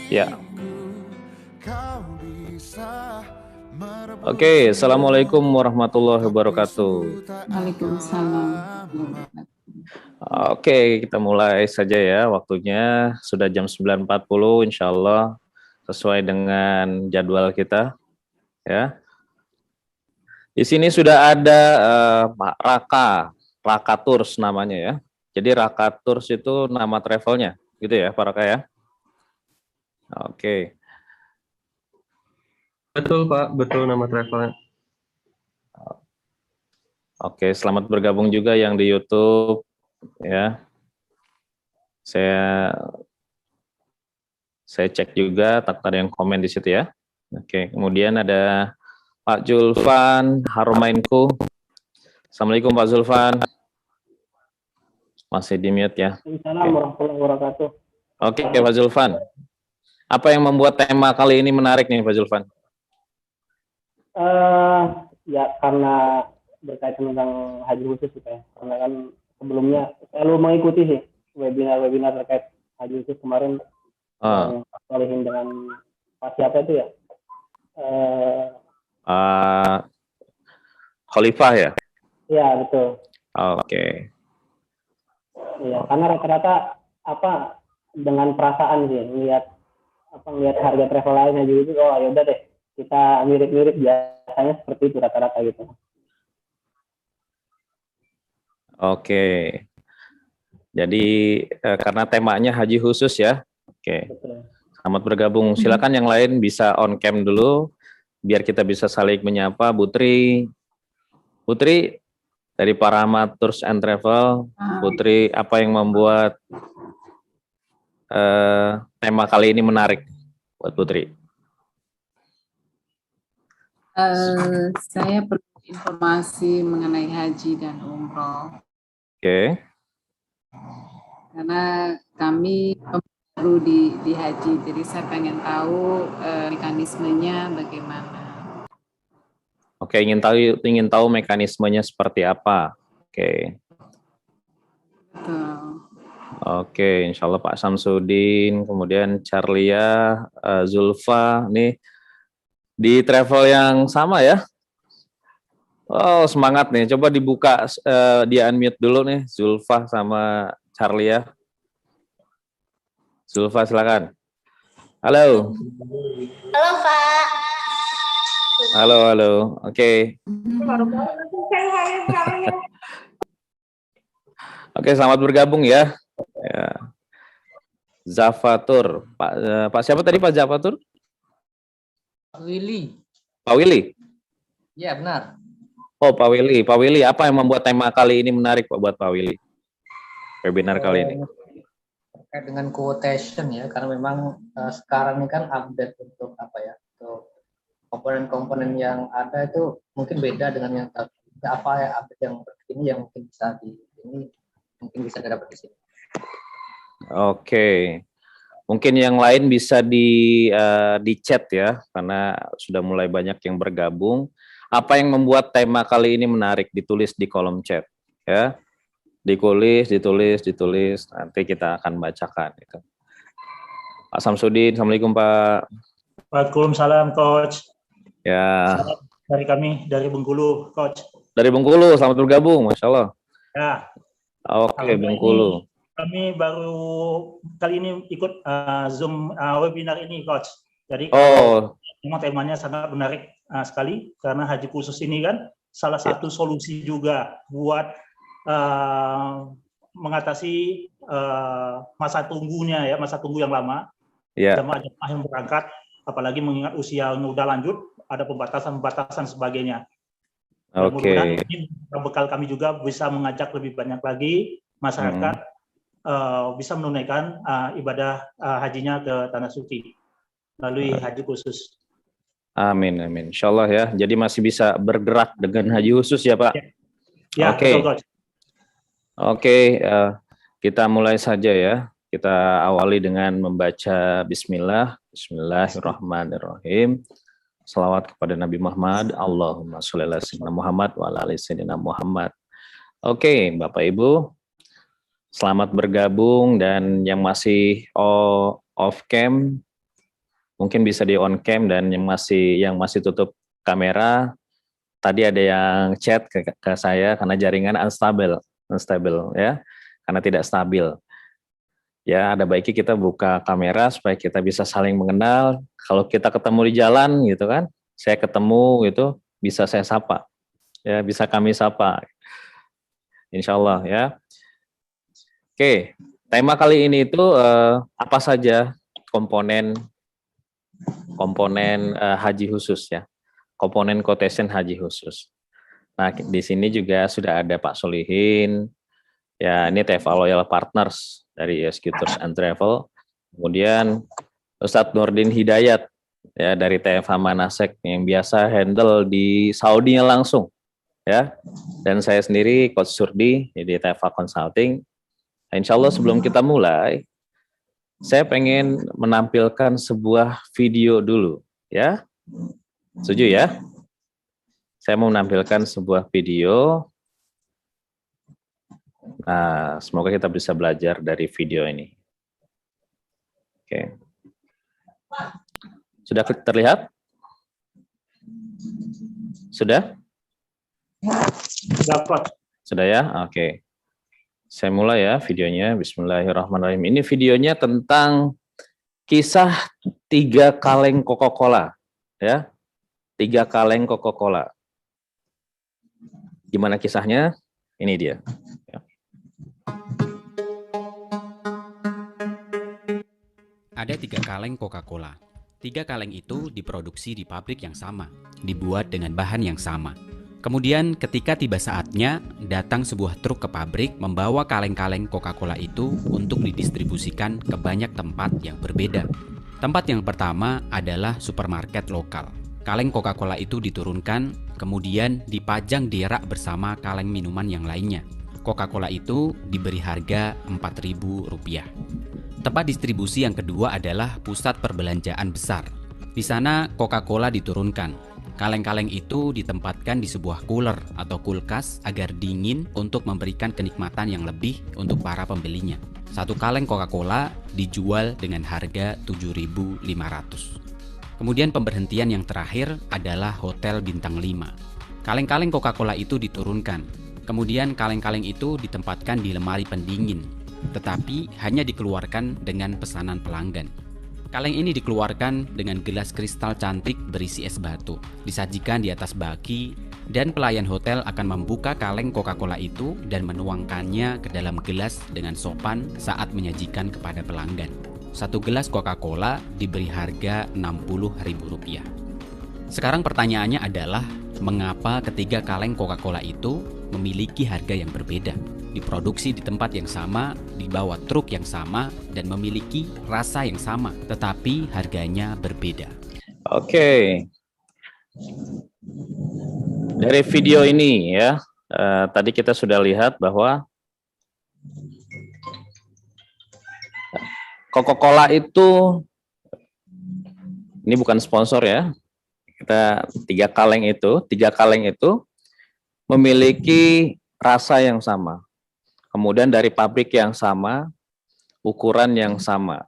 Ya. Oke, Assalamualaikum warahmatullahi wabarakatuh. Waalaikumsalam. Oke, kita mulai saja ya. Waktunya sudah jam 9.40, insya Allah sesuai dengan jadwal kita. Ya. Di sini sudah ada Pak Raka Tours namanya ya. Jadi Raka Tours itu nama travelnya, gitu ya Pak Raka ya. Oke. Betul Pak, betul nama travelnya. Oke, selamat bergabung juga yang di YouTube ya. Saya cek juga tak ada yang komen di situ ya. Oke, kemudian ada Pak Zulfan Harumainku. Assalamualaikum Pak Zulfan. Masih di mute ya. Assalamualaikum warahmatullahi wabarakatuh. Oke, Pak Zulfan. Apa yang membuat tema kali ini menarik nih Pak Zulfan? Ya karena berkaitan tentang haji khusus ya. Karena kan sebelumnya selalu mengikuti sih webinar terkait haji khusus kemarin. Yang dengan Pak siapa itu ya? Khalifah ya? Iya betul. Oke. Iya, karena rata-rata dengan perasaan sih ngelihat harga travel lain haji khusus, oh ya udah deh kita mirip-mirip, biasanya seperti itu rata-rata gitu. Oke. Jadi karena temanya haji khusus ya. Oke. Betul. Selamat bergabung. Silakan yang lain bisa on cam dulu biar kita bisa saling menyapa. Putri dari Parama Tours and Travel. Putri, apa yang membuat tema kali ini menarik buat Putri? Saya perlu informasi mengenai haji dan umroh. Oke. Karena kami baru di haji, jadi saya pengen tahu mekanismenya bagaimana. Oke, ingin tahu mekanismenya seperti apa. Oke. Betul. Oke, insya Allah Pak Samsudin, kemudian Charlia, Zulfa, nih di travel yang sama ya. Oh, semangat nih. Coba dibuka, dia unmute dulu nih, Zulfa sama Charlia. Zulfa, silakan. Halo. Halo, Pak. Halo. Oke. Oke, selamat bergabung ya. Zafatur. Pak siapa tadi Pak Zafatur? Pak Willy. Pak Willy? Ya, benar. Oh, Pak Willy. Pak Willy, apa yang membuat tema kali ini menarik Pak buat Pak Willy? Webinar kali ini. Terkait dengan quotation ya, karena memang sekarang ini kan update untuk untuk komponen-komponen yang ada itu mungkin beda dengan yang update yang ini yang mungkin bisa didapat di sini. Oke. Mungkin yang lain bisa di chat ya, karena sudah mulai banyak yang bergabung. Apa yang membuat tema kali ini menarik, ditulis di kolom chat ya. Ditulis, nanti kita akan bacakan itu. Pak Samsudin, Assalamualaikum Pak. Waalaikumsalam Coach. Ya. Dari kami dari Bengkulu, Coach. Dari Bengkulu, selamat bergabung, Masya Allah. Ya. Oke, Bengkulu. Kami baru kali ini ikut Zoom webinar ini, Coach. Jadi memang temanya sangat menarik sekali, karena haji khusus ini kan salah satu solusi juga buat mengatasi masa tunggu yang lama. Jemaah yang berangkat, apalagi mengingat usia yang udah lanjut, ada pembatasan sebagainya. Mudah-mudahan ini bekal kami juga bisa mengajak lebih banyak lagi masyarakat bisa menunaikan ibadah hajinya ke Tanah Suci melalui haji khusus. Amin. Insya Allah ya. Jadi masih bisa bergerak dengan haji khusus ya Pak? Ya, betul, Coach. Oke, kita mulai saja ya. Kita awali dengan membaca Bismillah. Bismillahirrahmanirrahim. Salawat kepada Nabi Muhammad. Allahumma sholli ala sayyidina Muhammad wa ala ali sayyidina Muhammad. Oke, Bapak Ibu, selamat bergabung, dan yang masih off cam mungkin bisa di on cam, dan yang masih tutup kamera, tadi ada yang chat ke saya karena jaringan unstable ya, karena tidak stabil. Ya, ada baiknya kita buka kamera supaya kita bisa saling mengenal. Kalau kita ketemu di jalan gitu kan, saya ketemu gitu, bisa saya sapa. Ya, bisa kami sapa. Insya Allah ya. Oke, tema kali ini itu apa saja komponen haji khusus ya, komponen quotation haji khusus. Nah, di sini juga sudah ada Pak Solihin, ya ini TFA Loyal Partners dari Executors and Travel. Kemudian Ustadz Nurdin Hidayat ya dari TFA Manasek yang biasa handle di Saudi-nya langsung ya. Dan saya sendiri Coach Surdi di TFA Consulting. Nah, insya Allah sebelum kita mulai, saya pengen menampilkan sebuah video dulu ya. Setuju ya? Saya mau menampilkan sebuah video. Nah, semoga kita bisa belajar dari video ini. Oke. Sudah terlihat? Sudah? Sudah ya? Oke. Saya mulai ya videonya. Bismillahirrahmanirrahim. Ini videonya tentang kisah 3 kaleng Coca-Cola. Ya, 3 kaleng Coca-Cola. Gimana kisahnya? Ini dia. Ya. Ada 3 kaleng Coca-Cola. 3 kaleng itu diproduksi di pabrik yang sama, dibuat dengan bahan yang sama. Kemudian ketika tiba saatnya, datang sebuah truk ke pabrik membawa kaleng-kaleng Coca-Cola itu untuk didistribusikan ke banyak tempat yang berbeda. Tempat yang pertama adalah supermarket lokal. Kaleng Coca-Cola itu diturunkan, kemudian dipajang di rak bersama kaleng minuman yang lainnya. Coca-Cola itu diberi harga Rp4.000. Tempat distribusi yang kedua adalah pusat perbelanjaan besar. Di sana Coca-Cola diturunkan. Kaleng-kaleng itu ditempatkan di sebuah cooler atau kulkas agar dingin untuk memberikan kenikmatan yang lebih untuk para pembelinya. Satu kaleng Coca-Cola dijual dengan harga Rp7.500. Kemudian pemberhentian yang terakhir adalah Hotel Bintang 5. Kaleng-kaleng Coca-Cola itu diturunkan. Kemudian kaleng-kaleng itu ditempatkan di lemari pendingin, tetapi hanya dikeluarkan dengan pesanan pelanggan. Kaleng ini dikeluarkan dengan gelas kristal cantik berisi es batu, disajikan di atas baki, dan pelayan hotel akan membuka kaleng Coca-Cola itu dan menuangkannya ke dalam gelas dengan sopan saat menyajikan kepada pelanggan. Satu gelas Coca-Cola diberi harga Rp60.000. Sekarang pertanyaannya adalah, mengapa ketiga kaleng Coca-Cola itu memiliki harga yang berbeda? Diproduksi di tempat yang sama, dibawa truk yang sama, dan memiliki rasa yang sama, tetapi harganya berbeda. Oke. Dari video ini ya, tadi kita sudah lihat bahwa Coca-Cola itu, ini bukan sponsor ya, kita tiga kaleng itu memiliki rasa yang sama. Kemudian dari pabrik yang sama, ukuran yang sama.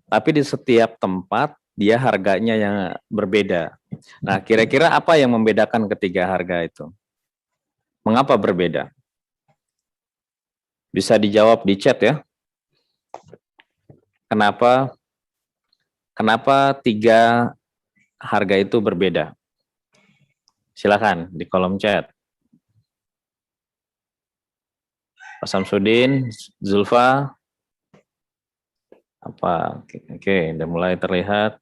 Tapi di setiap tempat dia harganya yang berbeda. Nah, kira-kira apa yang membedakan ketiga harga itu? Mengapa berbeda? Bisa dijawab di chat ya. Kenapa tiga harga itu berbeda? Silakan di kolom chat. Pak Samsudin, Zulfa, apa? Oke, udah mulai terlihat.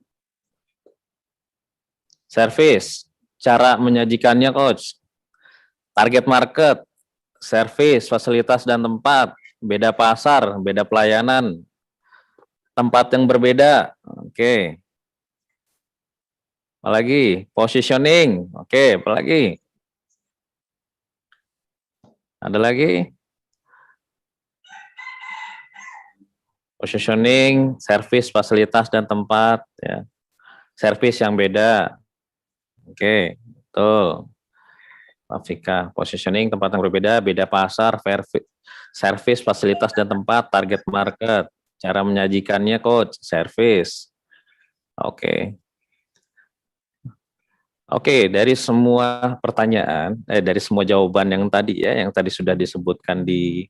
Service, cara menyajikannya coach. Target market, service, fasilitas dan tempat, beda pasar, beda pelayanan, tempat yang berbeda. Oke. Apalagi positioning. Oke, apalagi? Ada lagi? Positioning, service, fasilitas, dan tempat. Ya. Service yang beda. Oke, betul. Afrika, positioning, tempat yang berbeda, beda pasar, service, fasilitas, dan tempat, target market. Cara menyajikannya, coach, service. Oke. Oke, dari semua pertanyaan, dari semua jawaban yang tadi ya, yang tadi sudah disebutkan di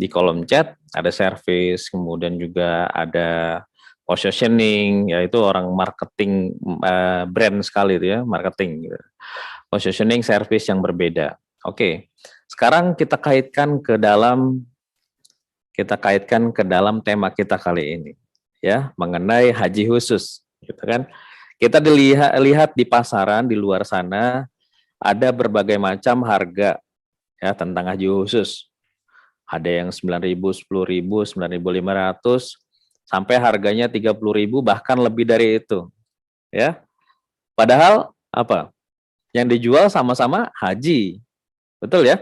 kolom chat, ada service, kemudian juga ada positioning, yaitu orang marketing brand sekali itu ya, marketing. Gitu. Positioning service yang berbeda. Oke, sekarang kita kaitkan ke dalam tema kita kali ini, ya, mengenai haji khusus, gitu kan? Kita lihat di pasaran di luar sana ada berbagai macam harga ya tentang haji khusus. Ada yang 9.000, 10.000, 9.500 sampai harganya 30.000 bahkan lebih dari itu. Ya. Padahal apa? Yang dijual sama-sama haji. Betul ya?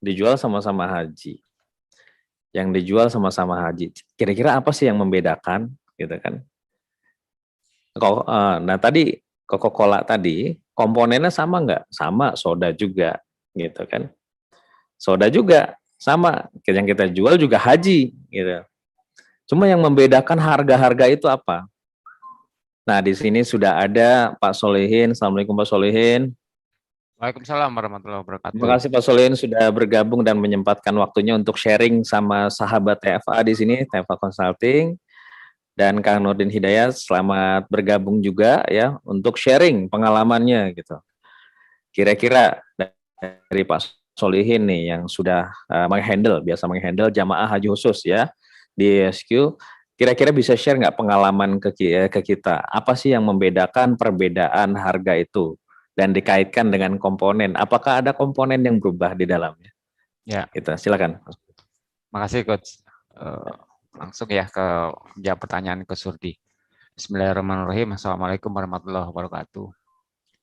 Dijual sama-sama haji. Yang dijual sama-sama haji. Kira-kira apa sih yang membedakan gitu kan? Nah tadi Coca-Cola tadi komponennya sama nggak? Sama, soda juga, gitu kan? Soda juga sama, yang kita jual juga haji, gitu. Cuma yang membedakan harga-harga itu apa? Nah di sini sudah ada Pak Solihin. Assalamualaikum Pak Solihin. Waalaikumsalam warahmatullahi wabarakatuh. Terima kasih Pak Solihin sudah bergabung dan menyempatkan waktunya untuk sharing sama sahabat TFA di sini, TFA Consulting. Dan Kang Nurdin Hidayat, selamat bergabung juga ya untuk sharing pengalamannya gitu. Kira-kira dari Pak Solihin nih yang sudah biasa menghandle jamaah haji khusus ya di SQ, kira-kira bisa share nggak pengalaman ke kita? Apa sih yang membedakan perbedaan harga itu dan dikaitkan dengan komponen? Apakah ada komponen yang berubah di dalamnya? Ya. Kita silakan. Makasih Coach. Langsung ya ke jawab pertanyaan ke Surdi. Bismillahirrahmanirrahim. Assalamualaikum warahmatullahi wabarakatuh.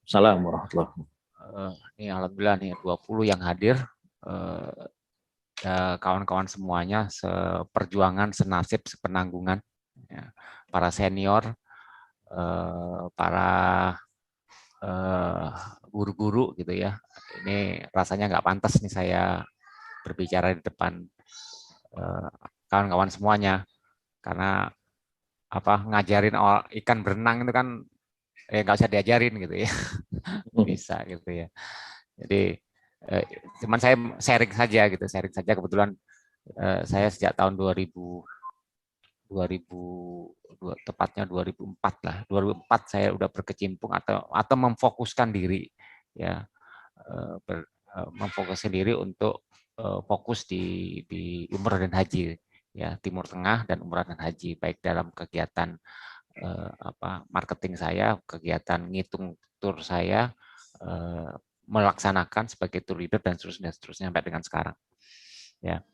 Assalamualaikum warahmatullahi wabarakatuh. Ini alhamdulillah nih 20 yang hadir. Kawan-kawan semuanya seperjuangan, senasib, sepenanggungan. Ya. Para senior, para guru-guru gitu ya. Ini rasanya nggak pantas nih saya berbicara di depan kawan-kawan semuanya, karena ngajarin ikan berenang itu kan nggak usah diajarin gitu ya. Bisa gitu ya. Jadi cuman saya sharing saja kebetulan saya sejak tahun 2004 lah. 2004 saya udah berkecimpung atau memfokuskan diri ya, memfokuskan diri untuk fokus di umroh dan haji ya, Timur Tengah dan umroh dan haji, baik dalam kegiatan marketing saya, kegiatan ngitung tur saya, melaksanakan sebagai tour leader dan seterusnya sampai dengan sekarang ya.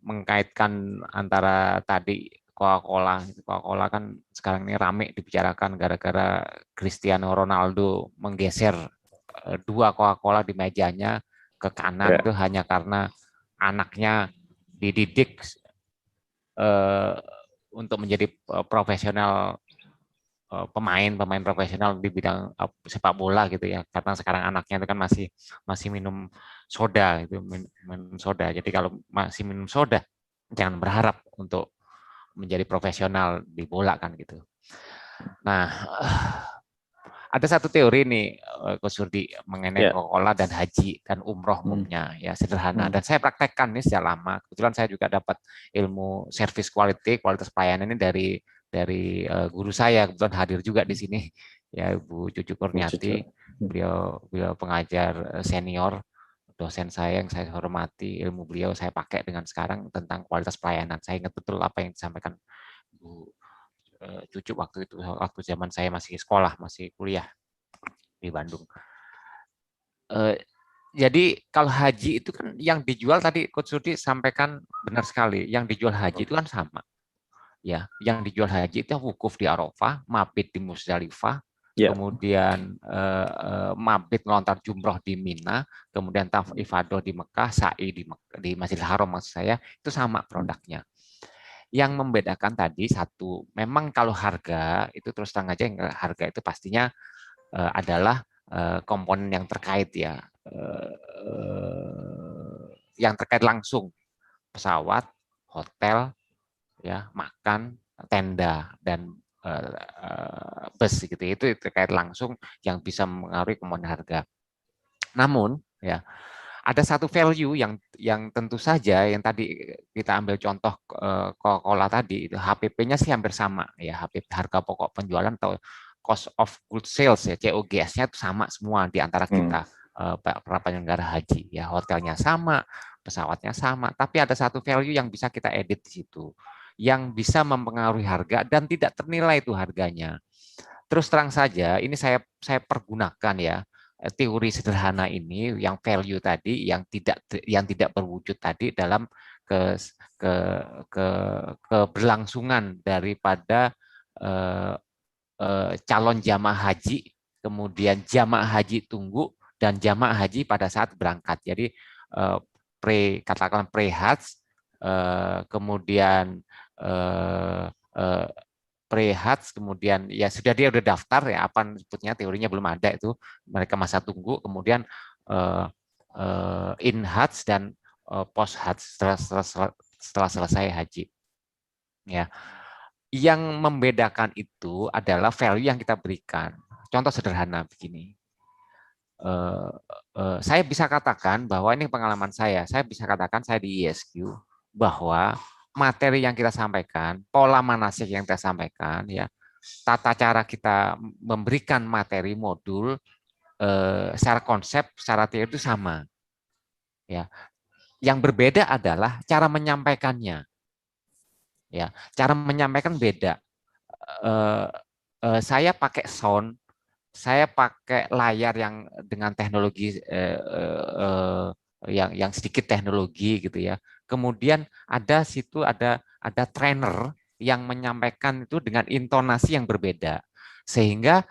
Mengkaitkan antara tadi Coca-Cola kan sekarang ini rame dibicarakan gara-gara Cristiano Ronaldo menggeser 2 Coca-Cola di mejanya ke kanan itu hanya karena anaknya dididik untuk menjadi profesional, pemain profesional di bidang sepak bola gitu ya, karena sekarang anaknya itu kan masih minum soda gitu, minum soda. Jadi kalau masih minum soda jangan berharap untuk menjadi profesional di bola kan gitu. Nah, ada satu teori nih Coach Surdi mengenai Coca-Cola dan haji dan umroh umumnya ya, sederhana, dan saya praktekkan nih sejak lama. Kebetulan saya juga dapat ilmu service quality, kualitas pelayanan ini dari guru saya, kebetulan hadir juga di sini ya, Bu Cucu Kurniati. Beliau pengajar senior, dosen saya yang saya hormati, ilmu beliau saya pakai dengan sekarang tentang kualitas pelayanan. Saya ingat betul apa yang disampaikan Bu Cucu waktu itu, waktu zaman saya masih sekolah, masih kuliah di Bandung. Jadi kalau haji itu kan yang dijual tadi Coach Surdi sampaikan benar sekali, yang dijual haji itu kan sama. Ya, yang dijual haji itu wukuf di Arafah, mabit di Musdalifah, kemudian mabit melontar jumroh di Mina, kemudian tawaf ifadah di Mekah, sa'i di Masjidil Haram maksud saya, itu sama produknya. Yang membedakan tadi satu, memang kalau harga itu terus terang aja, harga itu pastinya adalah komponen yang terkait ya, yang terkait langsung, pesawat, hotel, ya, makan, tenda, dan bus gitu. Itu terkait langsung yang bisa mempengaruhi komponen harga. Namun ya ada satu value yang tentu saja yang tadi kita ambil contoh Coca-Cola tadi, itu HPP-nya sih hampir sama ya, HPP harga pokok penjualan atau cost of goods sales ya, COGS-nya itu sama semua di antara kita para penyelenggara haji ya, hotelnya sama, pesawatnya sama, tapi ada satu value yang bisa kita edit di situ yang bisa mempengaruhi harga dan tidak ternilai itu harganya. Terus terang saja ini saya pergunakan ya teori sederhana ini yang value tadi yang tidak berwujud tadi dalam keberlangsungan daripada calon jamaah haji, kemudian jamaah haji tunggu dan jamaah haji pada saat berangkat. Jadi katakan pre-hajj, kemudian pre-hajj, kemudian ya sudah dia udah daftar ya, apa sebutnya, teorinya belum ada itu, mereka masa tunggu, kemudian in-hajj dan post-hajj setelah selesai haji. Ya, yang membedakan itu adalah value yang kita berikan. Contoh sederhana begini. Saya bisa katakan bahwa ini pengalaman saya bisa katakan saya di ISQ bahwa materi yang kita sampaikan, pola manasik yang kita sampaikan, ya, tata cara kita memberikan materi modul secara konsep, secara teori itu sama. Ya, yang berbeda adalah cara menyampaikannya. Ya, cara menyampaikan beda. Saya pakai sound, saya pakai layar yang dengan teknologi yang sedikit teknologi gitu ya. Kemudian ada trainer yang menyampaikan itu dengan intonasi yang berbeda. Sehingga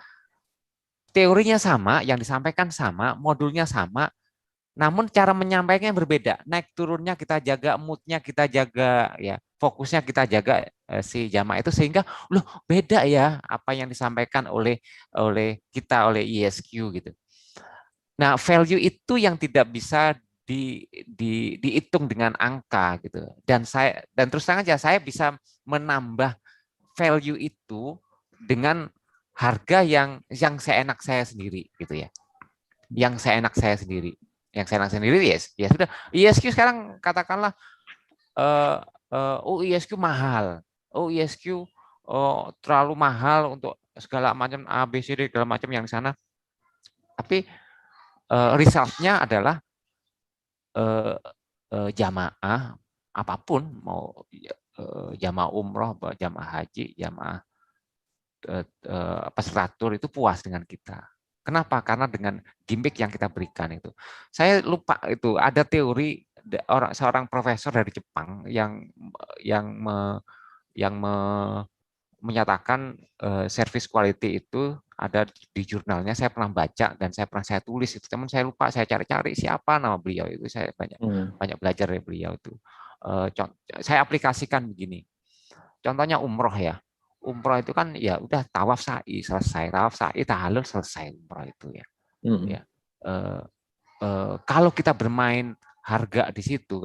teorinya sama, yang disampaikan sama, modulnya sama, namun cara menyampaikannya berbeda. Naik turunnya kita jaga, moodnya kita jaga, ya, fokusnya kita jaga si jamaah itu, sehingga loh beda ya apa yang disampaikan oleh ISQ gitu. Nah, value itu yang tidak bisa dihitung dengan angka gitu. Dan terus terang aja saya bisa menambah value itu dengan harga yang seenak saya sendiri gitu ya. Yang seenak saya sendiri. Ya sudah. ISQ sekarang katakanlah ISQ mahal. ISQ terlalu mahal untuk segala macam ABCD segala macam yang di sana. Tapi resultnya adalah jamaah apapun, mau jamaah umroh, jamaah haji, jamaah peserta itu puas dengan kita. Kenapa? Karena dengan gimmick yang kita berikan itu. Saya lupa itu ada teori seorang profesor dari Jepang yang menyatakan service quality itu ada di jurnalnya, saya pernah baca dan saya tulis itu, teman saya lupa, saya cari siapa nama beliau itu, saya banyak belajar dari beliau itu. Saya aplikasikan begini. Contohnya umroh ya. Umroh itu kan ya udah tawaf sa'i selesai, tahallul selesai umroh itu ya. Ya. Kalau kita bermain harga di situ,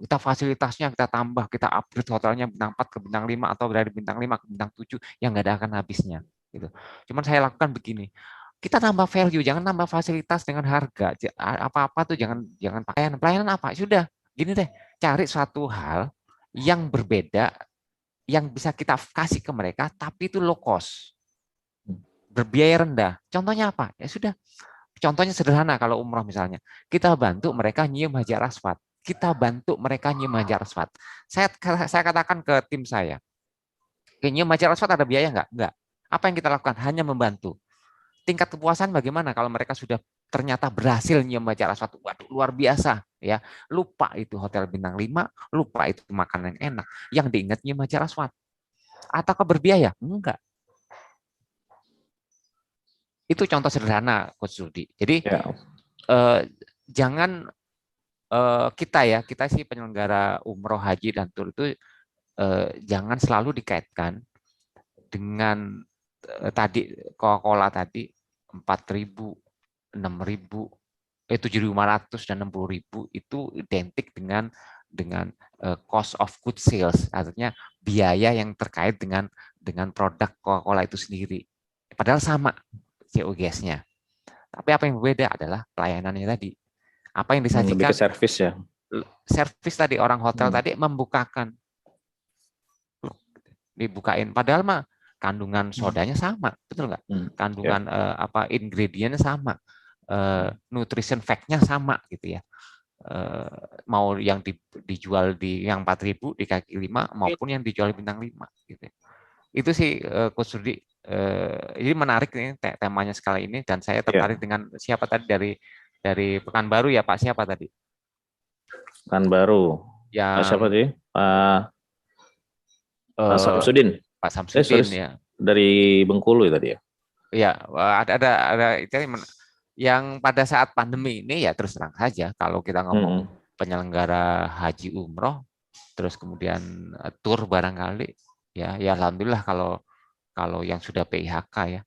kita fasilitasnya kita tambah, kita upgrade hotelnya bintang 4 ke bintang 5 atau dari bintang 5 ke bintang 7 yang nggak ada akan habisnya gitu. Cuman saya lakukan begini. Kita nambah value, jangan nambah fasilitas dengan harga. Apa-apa tuh jangan pelayanan apa? Sudah, gini deh, cari suatu hal yang berbeda yang bisa kita kasih ke mereka tapi itu low cost. Berbiaya rendah. Contohnya apa? Ya sudah. Contohnya sederhana, kalau umroh misalnya, kita bantu mereka nyium Hajar Aswad. Saya katakan ke tim saya, nyium Hajar Aswad ada biaya nggak? Nggak. Apa yang kita lakukan? Hanya membantu. Tingkat kepuasan bagaimana kalau mereka sudah ternyata berhasil nyium Hajar Aswad? Waduh, luar biasa. Ya, lupa itu hotel bintang 5, lupa itu makanan yang enak. Yang diingat nyium Hajar Aswad. Ataukah berbiaya? Enggak. Itu contoh sederhana, Coach Rudi. Jadi jangan kita sih penyelenggara umroh, haji dan tur itu jangan selalu dikaitkan dengan tadi Coca-Cola tadi 4.000, 6.000, 7.500 dan 60.000 itu identik dengan cost of goods sales, artinya biaya yang terkait dengan dengan produk Coca-Cola itu sendiri. Padahal sama COGS-nya. Tapi apa yang berbeda adalah pelayanannya tadi. Apa yang Lebih disajikan? ke servis ya. Servis tadi, orang hotel tadi membukakan. Dibukain. Padahal mah kandungan sodanya sama, betul nggak? Kandungan ingredientnya sama. Nutrition fact-nya sama gitu ya. Mau yang dijual di yang 4.000 di kaki 5 maupun yang dijual di bintang 5 gitu. Itu sih Coach Rudi, ini menarik nih temanya sekali ini, dan saya tertarik dengan siapa tadi dari Pekanbaru ya Pak, siapa tadi? Pekanbaru. Yang siapa tadi? Pak Samsudin. Pak Samsudin ya. Dari Bengkulu ya tadi ya. Iya, ada itu yang pada saat pandemi ini ya terus terang saja kalau kita ngomong penyelenggara haji umroh, terus kemudian tur barangkali ya alhamdulillah kalau yang sudah PIHK ya,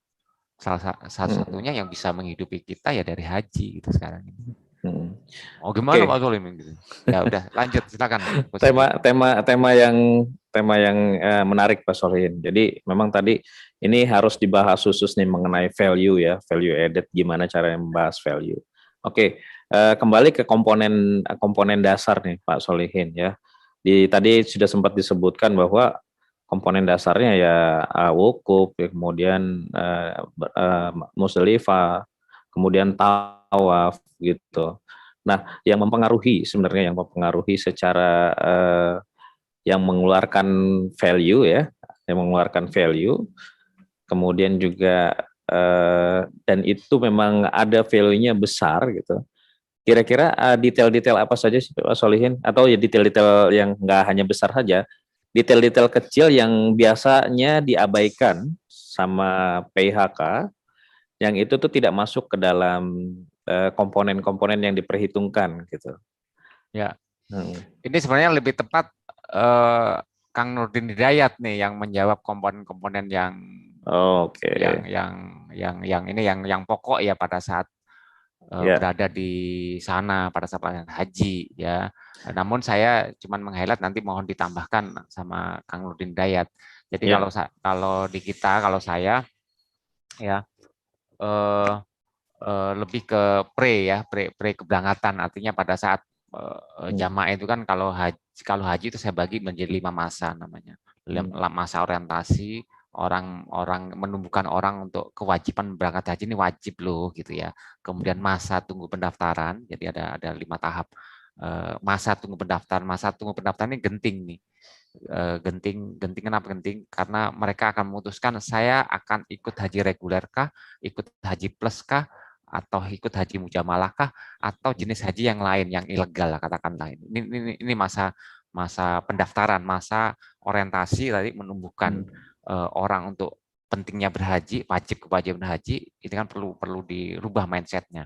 salah satunya yang bisa menghidupi kita ya dari haji gitu sekarang ini. Oh gimana Pak Solim gitu. Ya udah lanjut silakan. Tema yang menarik Pak Solihin. Jadi memang tadi ini harus dibahas khusus nih mengenai value ya, value added, gimana cara membahas value. Oke, kembali ke komponen dasar nih Pak Solihin ya. Tadi sudah sempat disebutkan bahwa komponen dasarnya ya wukuf, ya, kemudian musdalifah, kemudian tawaf gitu. Nah, yang mempengaruhi secara yang mengeluarkan value ya, kemudian juga dan itu memang ada value-nya besar gitu. Kira-kira detail-detail apa saja sih Pak Solihin? Atau ya detail-detail yang nggak hanya besar saja, detail-detail kecil yang biasanya diabaikan sama PIHK, yang itu tuh tidak masuk ke dalam komponen-komponen yang diperhitungkan gitu. Ya, ini sebenarnya lebih tepat Kang Nurdin Hidayat nih yang menjawab komponen-komponen yang yang pokok ya pada saat berada di sana pada saat pelaksanaan haji ya. Namun saya cuma meng-highlight, nanti mohon ditambahkan sama Kang Nurdin Hidayat. Jadi kalau saya ya lebih ke pre keberangkatan, artinya pada saat jamaah itu kan kalau haji itu saya bagi menjadi 5 masa namanya. Masa orientasi, orang menumbuhkan orang untuk kewajiban berangkat haji ini wajib loh gitu ya. Kemudian masa tunggu pendaftaran, jadi ada 5 tahap. Masa tunggu pendaftaran ini genting nih. Genting kenapa genting? Karena mereka akan memutuskan saya akan ikut haji reguler kah, ikut haji plus kah, atau ikut haji mujamalah kah, atau jenis haji yang lain yang ilegal lah katakanlah. Ini masa pendaftaran, masa orientasi tadi menumbuhkan orang untuk pentingnya berhaji, kewajiban haji, itu kan perlu dirubah mindsetnya.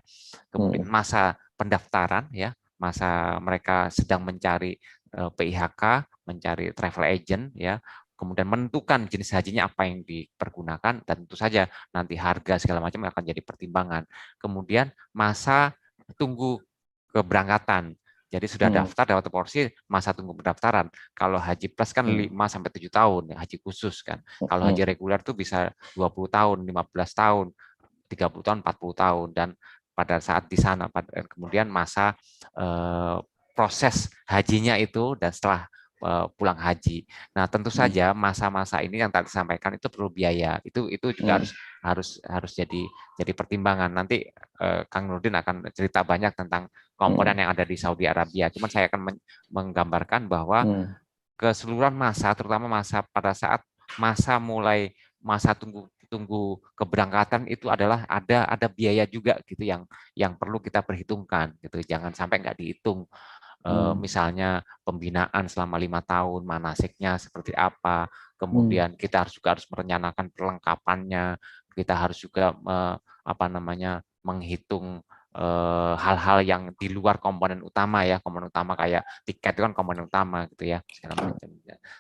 Kemudian masa pendaftaran ya, masa mereka sedang mencari PIHK, mencari travel agent ya, kemudian menentukan jenis hajinya apa yang dipergunakan, dan tentu saja nanti harga segala macam akan jadi pertimbangan. Kemudian masa tunggu keberangkatan. Jadi sudah daftar dapat porsi, masa tunggu pendaftaran. Kalau haji plus kan 5 sampai 7 tahun, haji khusus kan. Kalau haji reguler tuh bisa 20 tahun, 15 tahun, 30 tahun, 40 tahun, dan pada saat di sana kemudian masa proses hajinya itu dan setelah pulang haji. Nah, tentu saja masa-masa ini yang tadi disampaikan itu perlu biaya. Itu juga harus jadi pertimbangan. Nanti Kang Nurdin akan cerita banyak tentang komponen yang ada di Saudi Arabia. Cuman saya akan menggambarkan bahwa keseluruhan masa, terutama masa pada saat mulai masa tunggu keberangkatan itu adalah ada biaya juga gitu yang perlu kita perhitungkan gitu. Jangan sampai nggak dihitung. Misalnya pembinaan selama 5 tahun, manasiknya seperti apa, kemudian kita harus merencanakan perlengkapannya, kita harus juga menghitung hal-hal yang di luar komponen utama ya, komponen utama kayak tiket itu kan komponen utama gitu ya, segala macam.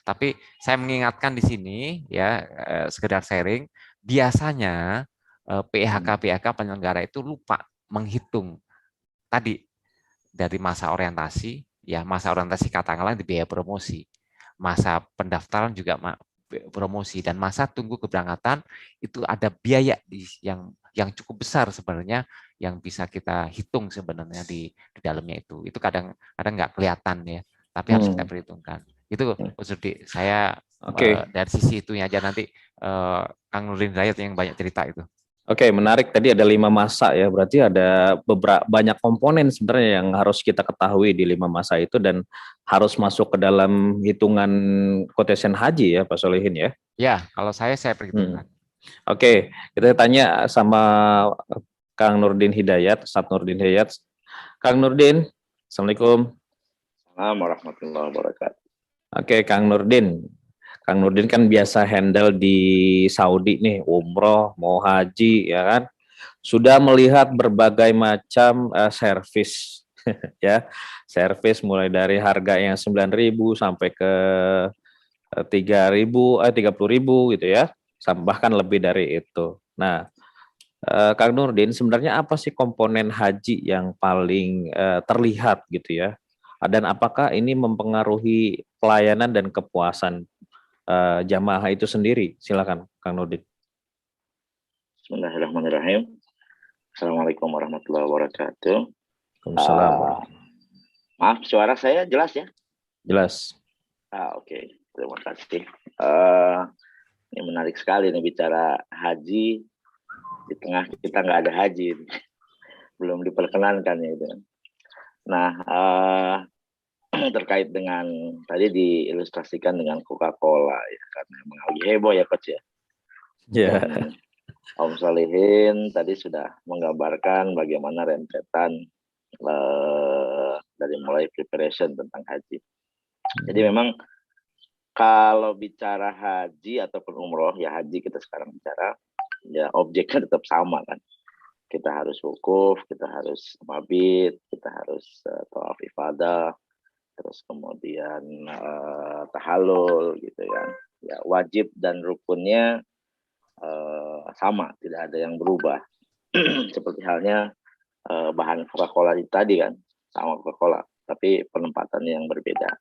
Tapi saya mengingatkan di sini ya, sekedar sharing, biasanya PIHK penyelenggara itu lupa menghitung tadi dari masa orientasi, ya masa orientasi katakanlah di biaya promosi, masa pendaftaran juga promosi, dan masa tunggu keberangkatan itu ada biaya yang cukup besar sebenarnya yang bisa kita hitung sebenarnya di dalamnya itu. Itu kadang nggak kelihatan ya, tapi harus kita perhitungkan. Itu maksudnya saya dari sisi itunya aja, nanti Kang Nurdin Hidayat yang banyak cerita itu. Oke, menarik. Tadi ada 5 masa ya, berarti ada banyak komponen sebenarnya yang harus kita ketahui di 5 masa itu dan harus masuk ke dalam hitungan quotation haji ya, Pak Solihin ya? Ya, kalau saya perhitungkan. Oke, kita tanya sama Kang Nurdin Hidayat, Ustadz Nurdin Hidayat. Kang Nurdin, Assalamualaikum. Assalamualaikum warahmatullahi wabarakatuh. Oke, Kang Nurdin. Kang Nurdin kan biasa handle di Saudi nih, umroh, mau haji, ya kan? Sudah melihat berbagai macam servis, ya, servis mulai dari harga yang 9.000 sampai ke 30.000 gitu ya, bahkan lebih dari itu. Nah, Kang Nurdin, sebenarnya apa sih komponen haji yang paling terlihat gitu ya? Dan apakah ini mempengaruhi pelayanan dan kepuasan jamaah itu sendiri? Silakan, Kang Nurdin. Bismillahirrahmanirrahim. Assalamualaikum warahmatullahi wabarakatuh. Waalaikumsalam. Maaf, suara saya jelas ya? Jelas. Oke. Terima kasih. Ini menarik sekali nih bicara haji di tengah kita nggak ada haji, belum diperkenankan ya itu. Nah, terkait dengan tadi diilustrasikan dengan Coca-Cola ya, karena memang lagi heboh ya Coach ya. Yeah. Om Solihin tadi sudah menggambarkan bagaimana rentetan dari mulai preparation tentang haji. Jadi memang kalau bicara haji ataupun umroh, ya haji kita sekarang bicara, ya objeknya tetap sama kan. Kita harus wukuf, kita harus mabit, kita harus tawaf ifadah, terus kemudian tahallul gitu kan. Ya wajib dan rukunnya sama, tidak ada yang berubah. Seperti halnya bahan Coca-Cola tadi kan, sama Coca-Cola, tapi penempatannya yang berbeda.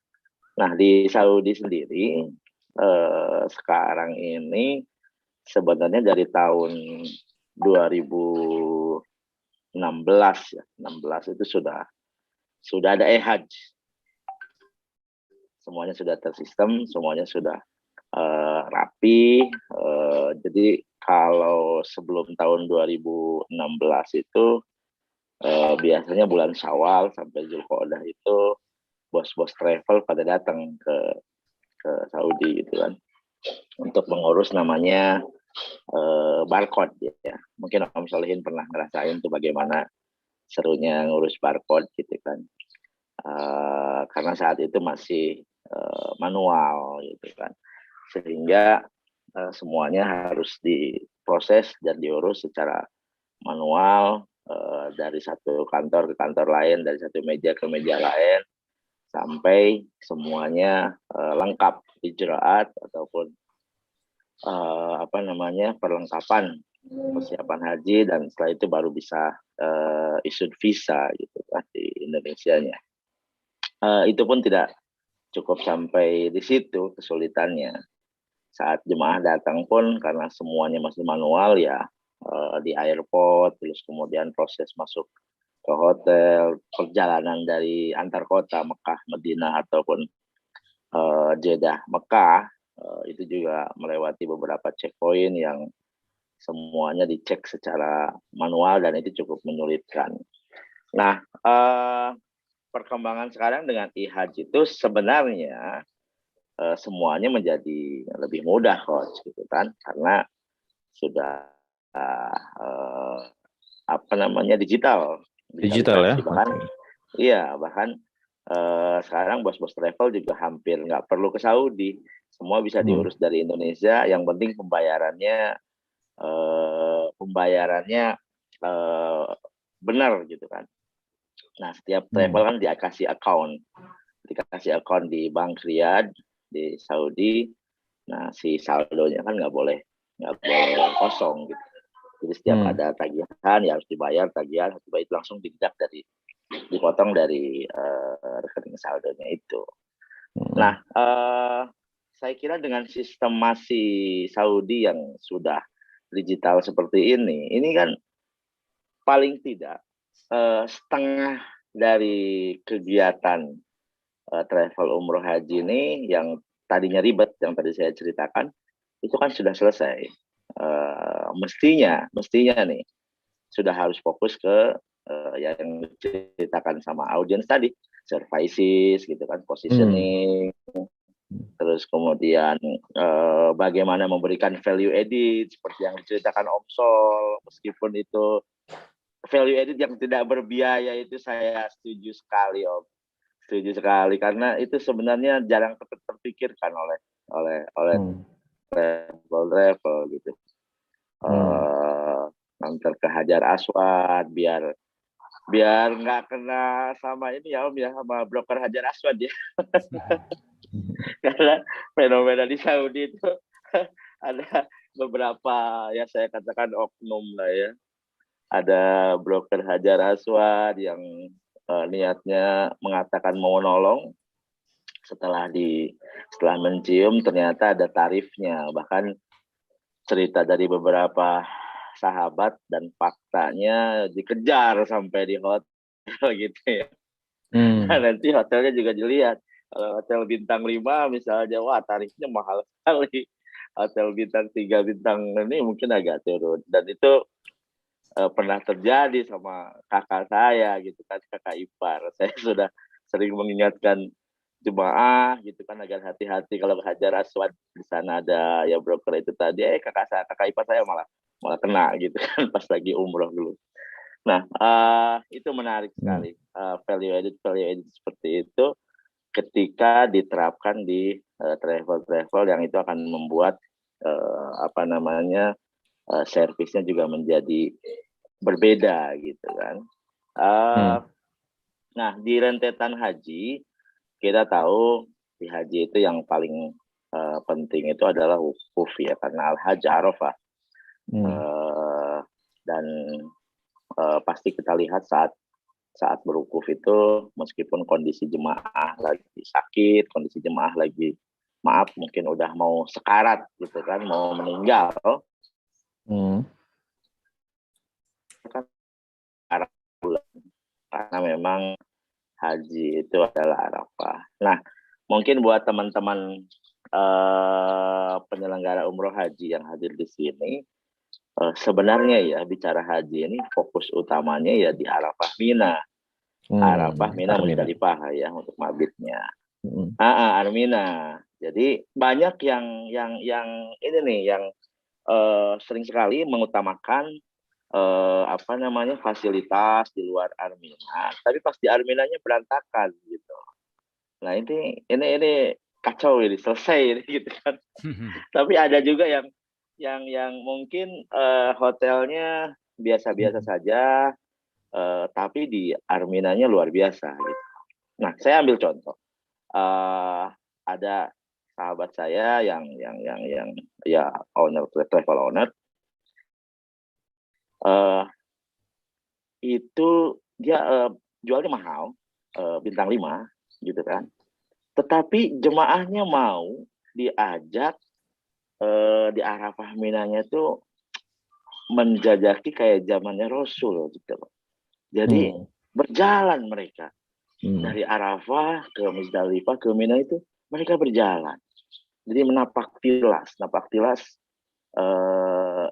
Nah, di Saudi sendiri sekarang ini sebenarnya dari tahun 2016 ya, 16 itu sudah ada e-hajj. Semuanya sudah tersistem, semuanya sudah rapi. Jadi kalau sebelum tahun 2016 itu biasanya bulan Syawal sampai Zulqa'dah itu bos-bos travel pada datang ke Saudi gitu kan, untuk mengurus namanya barcode ya. Mungkin Om Solihin pernah ngerasain tuh bagaimana serunya ngurus barcode gitu kan. Karena saat itu masih manual gitu kan, sehingga semuanya harus diproses dan diurus secara manual, dari satu kantor ke kantor lain, dari satu meja ke meja lain, sampai semuanya lengkap ijraat ataupun perlengkapan persiapan haji, dan setelah itu baru bisa issued visa gitu kan di Indonesianya. Itu pun tidak cukup sampai di situ kesulitannya. Saat jemaah datang pun karena semuanya masih manual ya, di airport, terus kemudian proses masuk ke hotel, perjalanan dari antar kota Mekah, Madinah ataupun Jeddah, Mekah, itu juga melewati beberapa checkpoint yang semuanya dicek secara manual dan itu cukup menyulitkan. Nah, perkembangan sekarang dengan e-hajj itu sebenarnya semuanya menjadi lebih mudah, Coach, gitu kan, karena sudah digital ya. Bahkan sekarang bos-bos travel juga hampir nggak perlu ke Saudi, semua bisa diurus dari Indonesia. Yang penting pembayarannya benar gitu kan. Nah, setiap travel kan dikasih account di Bank Riyadh di Saudi. Nah, si saldonya kan nggak boleh kosong gitu. Jadi setiap ada tagihan ya harus dibayar tagihan, itu langsung dipotong dari rekening saldonya itu. Nah, saya kira dengan sistemasi Saudi yang sudah digital seperti ini kan paling tidak setengah dari kegiatan travel umroh haji ini yang tadinya ribet, yang tadi saya ceritakan, itu kan sudah selesai. Mestinya nih sudah harus fokus ke yang diceritakan sama audiens tadi, services gitu kan, positioning, terus kemudian bagaimana memberikan value added seperti yang diceritakan Om Sol, meskipun itu value added yang tidak berbiaya itu saya setuju sekali Om. Setuju sekali karena itu sebenarnya jarang terpikirkan oleh travel gitu. Nganter ke Hajar Aswad biar nggak kena sama ini ya Om ya, sama broker Hajar Aswad ya. Karena fenomena di Saudi itu ada beberapa ya saya katakan oknum lah ya. Ada broker Hajar Aswad yang niatnya mengatakan mau nolong, setelah mencium ternyata ada tarifnya, bahkan cerita dari beberapa sahabat dan faktanya dikejar sampai di hotel gitu ya. Nanti hotelnya juga dilihat, kalau hotel bintang 5 misalnya, wah tarifnya mahal sekali, hotel bintang 3 bintang ini mungkin agak turun, dan itu pernah terjadi sama kakak saya gitu kan, kakak ipar. Saya sudah sering mengingatkan jemaah gitu kan agar hati-hati kalau ke Hajar Aswad, di sana ada ya broker itu tadi, kakak ipar saya malah kena gitu kan pas lagi umroh dulu. Nah, itu menarik sekali value added seperti itu ketika diterapkan di travel yang itu akan membuat servisnya juga menjadi berbeda gitu kan. Nah, di rentetan haji kita tahu di haji itu yang paling penting itu adalah wukuf ya, karena al-hajj Arafah. Dan pasti kita lihat saat berwukuf itu meskipun kondisi jemaah lagi sakit, kondisi jemaah lagi mungkin udah mau sekarat gitu kan, mau meninggal. Karena memang haji itu adalah Arafah. Nah, mungkin buat teman-teman penyelenggara umroh haji yang hadir di sini, sebenarnya ya bicara haji ini fokus utamanya ya di Arafah Mina. Arafah Mina Musdalifah ya untuk mabitnya. Armina. Jadi banyak yang ini nih yang sering sekali mengutamakan fasilitas di luar Armina, tapi pas di Arminanya berantakan gitu. Nah ini kacau ini, selesai ini gitu kan. Tapi ada juga yang mungkin hotelnya biasa-biasa saja, tapi di Arminanya luar biasa gitu. Nah saya ambil contoh, ada sahabat saya yang ya travel owner, itu dia jualnya mahal, bintang 5 gitu kan, tetapi jemaahnya mau diajak di Arafah Minanya tuh menjajaki kayak zamannya Rasul gitu. Jadi berjalan mereka dari Arafah ke Musdalifah ke Mina, itu mereka berjalan. Jadi menapak tilas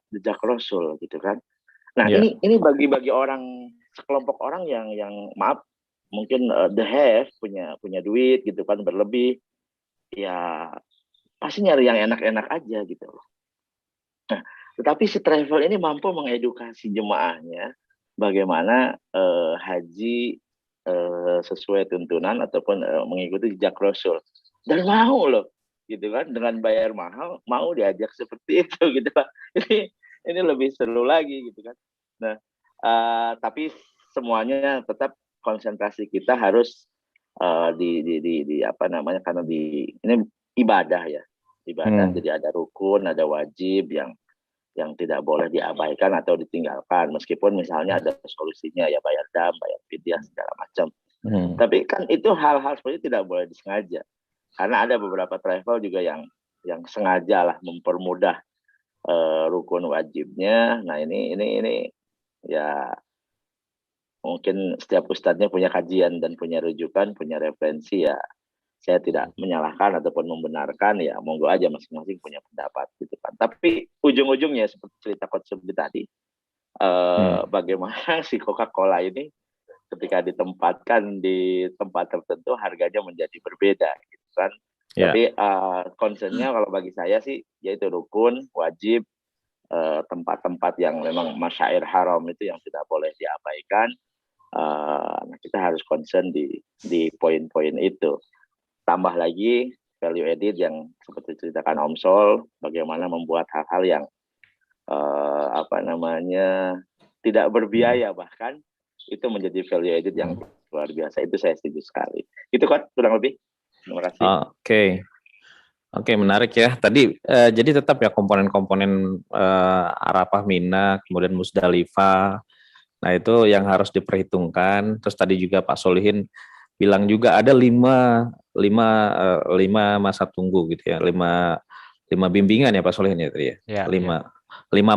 jejak Rasul gitu kan. Nah, ini bagi orang, sekelompok orang yang mungkin the have punya duit gitu kan, berlebih, ya pasti nyari yang enak-enak aja gitu loh. Nah, tetapi si travel ini mampu mengedukasi jemaahnya bagaimana haji sesuai tuntunan ataupun mengikuti jejak Rasul, dan mau loh gitu kan, dengan bayar mahal mau diajak seperti itu gitu Pak. Ini lebih seru lagi gitu kan. Nah, tapi semuanya tetap konsentrasi kita harus karena ini ibadah ya, jadi ada rukun, ada wajib yang tidak boleh diabaikan atau ditinggalkan, meskipun misalnya ada solusinya ya, bayar dam, bayar fidyah segala macam. Tapi kan itu hal-hal seperti itu tidak boleh disengaja, karena ada beberapa travel juga yang yang sengaja lah mempermudah rukun wajibnya. Nah ini ya mungkin setiap ustadznya punya kajian dan punya rujukan, punya referensi ya. Saya tidak menyalahkan ataupun membenarkan, ya monggo aja masing-masing punya pendapat gitu kan. Tapi ujung-ujungnya seperti cerita Coach Subdi tadi, bagaimana si Coca-Cola ini ketika ditempatkan di tempat tertentu harganya menjadi berbeda gitu kan. Tapi concernnya kalau bagi saya sih yaitu rukun, wajib, tempat-tempat yang memang masyair haram itu yang tidak boleh diabaikan. Nah, kita harus concern di poin-poin itu. Tambah lagi value added yang seperti ceritakan Om Sol, bagaimana membuat hal-hal yang tidak berbiaya, bahkan itu menjadi value added yang luar biasa. Itu saya setuju sekali. Itu kan kurang lebih. Terima kasih. Oke, menarik ya. Tadi jadi tetap ya komponen-komponen Arafah, Mina, kemudian Musdalifah. Nah itu yang harus diperhitungkan. Terus tadi juga Pak Solihin bilang juga ada lima masa tunggu gitu ya, lima bimbingan ya Pak Solihin ya tadi ya. Lima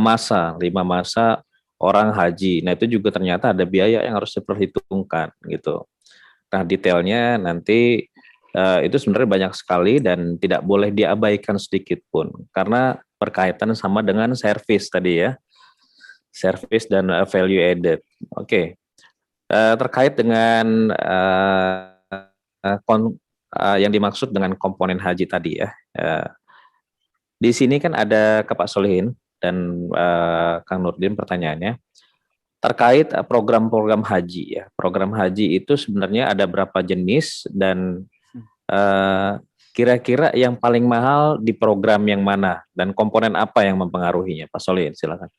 masa orang haji. Nah itu juga ternyata ada biaya yang harus diperhitungkan gitu. Nah detailnya nanti itu sebenarnya banyak sekali dan tidak boleh diabaikan sedikit pun karena berkaitan sama dengan service tadi ya, service dan value added. Oke. Terkait dengan yang dimaksud dengan komponen haji tadi ya, di sini kan ada ke Pak Solihin dan Kang Nurdin pertanyaannya terkait program-program haji ya. Program haji itu sebenarnya ada berapa jenis dan kira-kira yang paling mahal di program yang mana dan komponen apa yang mempengaruhinya? Pak Solihin, silakan.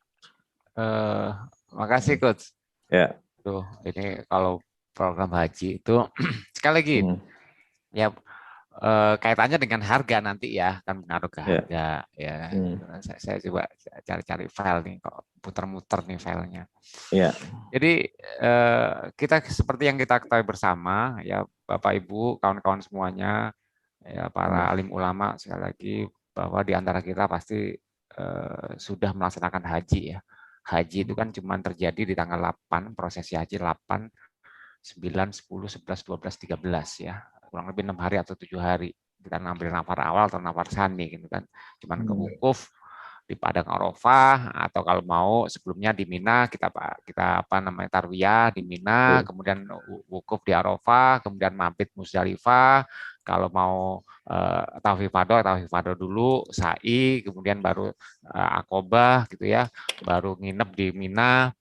Makasih Coach. Ya. Tuh, ini kalau program haji itu sekali lagi ya kaitannya dengan harga nanti ya, kan pengaruh ke harga ya. Saya coba cari file nih, kok muter-muter nih filenya. Jadi kita seperti yang kita ketahui bersama ya Bapak Ibu, kawan-kawan semuanya ya, para alim ulama, sekali lagi bahwa di antara kita pasti sudah melaksanakan haji ya. Haji itu kan cuma terjadi di tanggal 8, prosesi haji 8, 9, 10, 11, 12, 13 ya. Kurang lebih 6 hari atau 7 hari. Kita ngambil nafar awal atau nafar sani gitu kan. Cuman ke wukuf di Padang Arafah, atau kalau mau sebelumnya di Mina kita tarwiyah di Mina, kemudian wukuf di Arafah, kemudian mabit Musdalifah. Kalau mau tawaf ifadah dulu, sa'i, kemudian baru akobah gitu ya, baru nginep di Mina,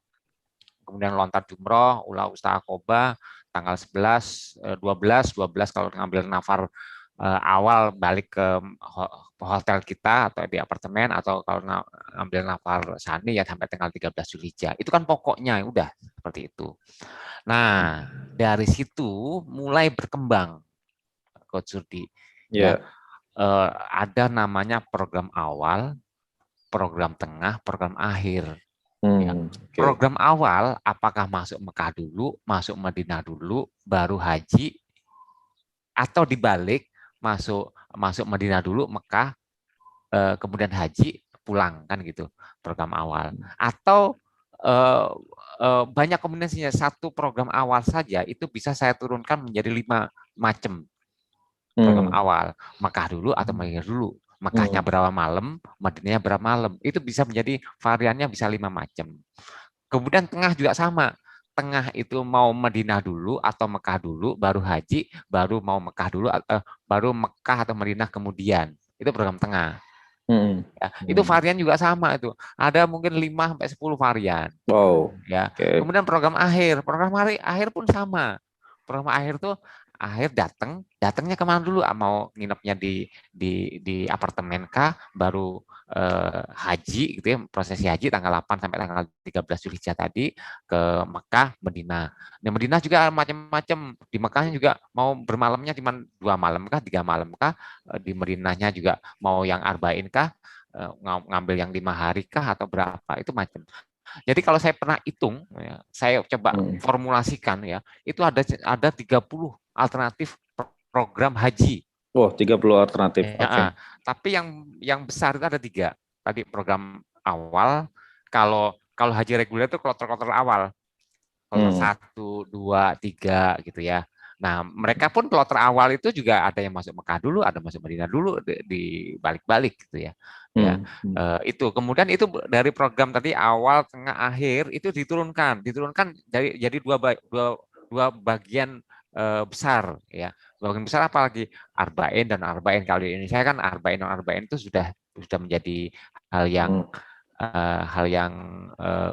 kemudian lontar jumroh, ulah usta akobah, tanggal 11, 12 kalau ngambil nafar awal balik ke hotel kita atau di apartemen, atau kalau ngambil nafar sani ya sampai tanggal 13 Zulhijjah. Itu kan pokoknya udah seperti itu. Nah, dari situ mulai berkembang Coach Surdi. Ya, ada namanya program awal, program tengah, program akhir. Program awal apakah masuk Mekah dulu, masuk Madinah dulu, baru haji, atau dibalik masuk Madinah dulu, Mekah, kemudian haji, pulang kan gitu program awal. Atau banyak kombinasinya, satu program awal saja itu bisa saya turunkan menjadi 5 macam program awal, Mekah dulu atau Madinah dulu. Mekahnya berapa malam, Madinahnya berapa malam. Itu bisa menjadi variannya bisa 5 macam. Kemudian tengah juga sama. Tengah itu mau Madinah dulu atau Mekah dulu, baru haji, baru mau Mekah dulu, baru Mekah atau Madinah kemudian. Itu program tengah. Ya, itu varian juga sama itu. Ada mungkin 5 sampai 10 varian. Ya. Kemudian program akhir pun sama. Program akhir tuh datangnya kemana dulu? Mau nginepnya di apartemen kah? Baru haji gitu ya, prosesi haji tanggal 8 sampai tanggal 13 Zulhijjah tadi ke Mekah, Madinah. Nah, Madinah juga macam-macam. Di Mekahnya juga mau bermalamnya cuma 2 malam kah, 3 malam kah? Di Madinahnya juga mau yang arba'in kah? Ngambil yang 5 hari kah atau berapa? Itu macam. Jadi kalau saya pernah hitung, ya, saya coba formulasikan ya, itu ada 30 alternatif program haji. 30 alternatif. Ya, Tapi yang besar itu ada 3. Tadi program awal, kalau haji reguler itu kloter-kloter awal. Kloter 1, 2, 3 gitu ya. Nah, mereka pun kloter awal itu juga ada yang masuk Mekah dulu, ada masuk Madinah dulu, di balik-balik gitu ya. Itu kemudian itu dari program tadi awal, tengah, akhir itu diturunkan jadi dua bagian besar ya. Bagian besar apalagi arba'in dan arba'in. Kalau ini saya kan arba'in dan arba'in itu sudah menjadi hal yang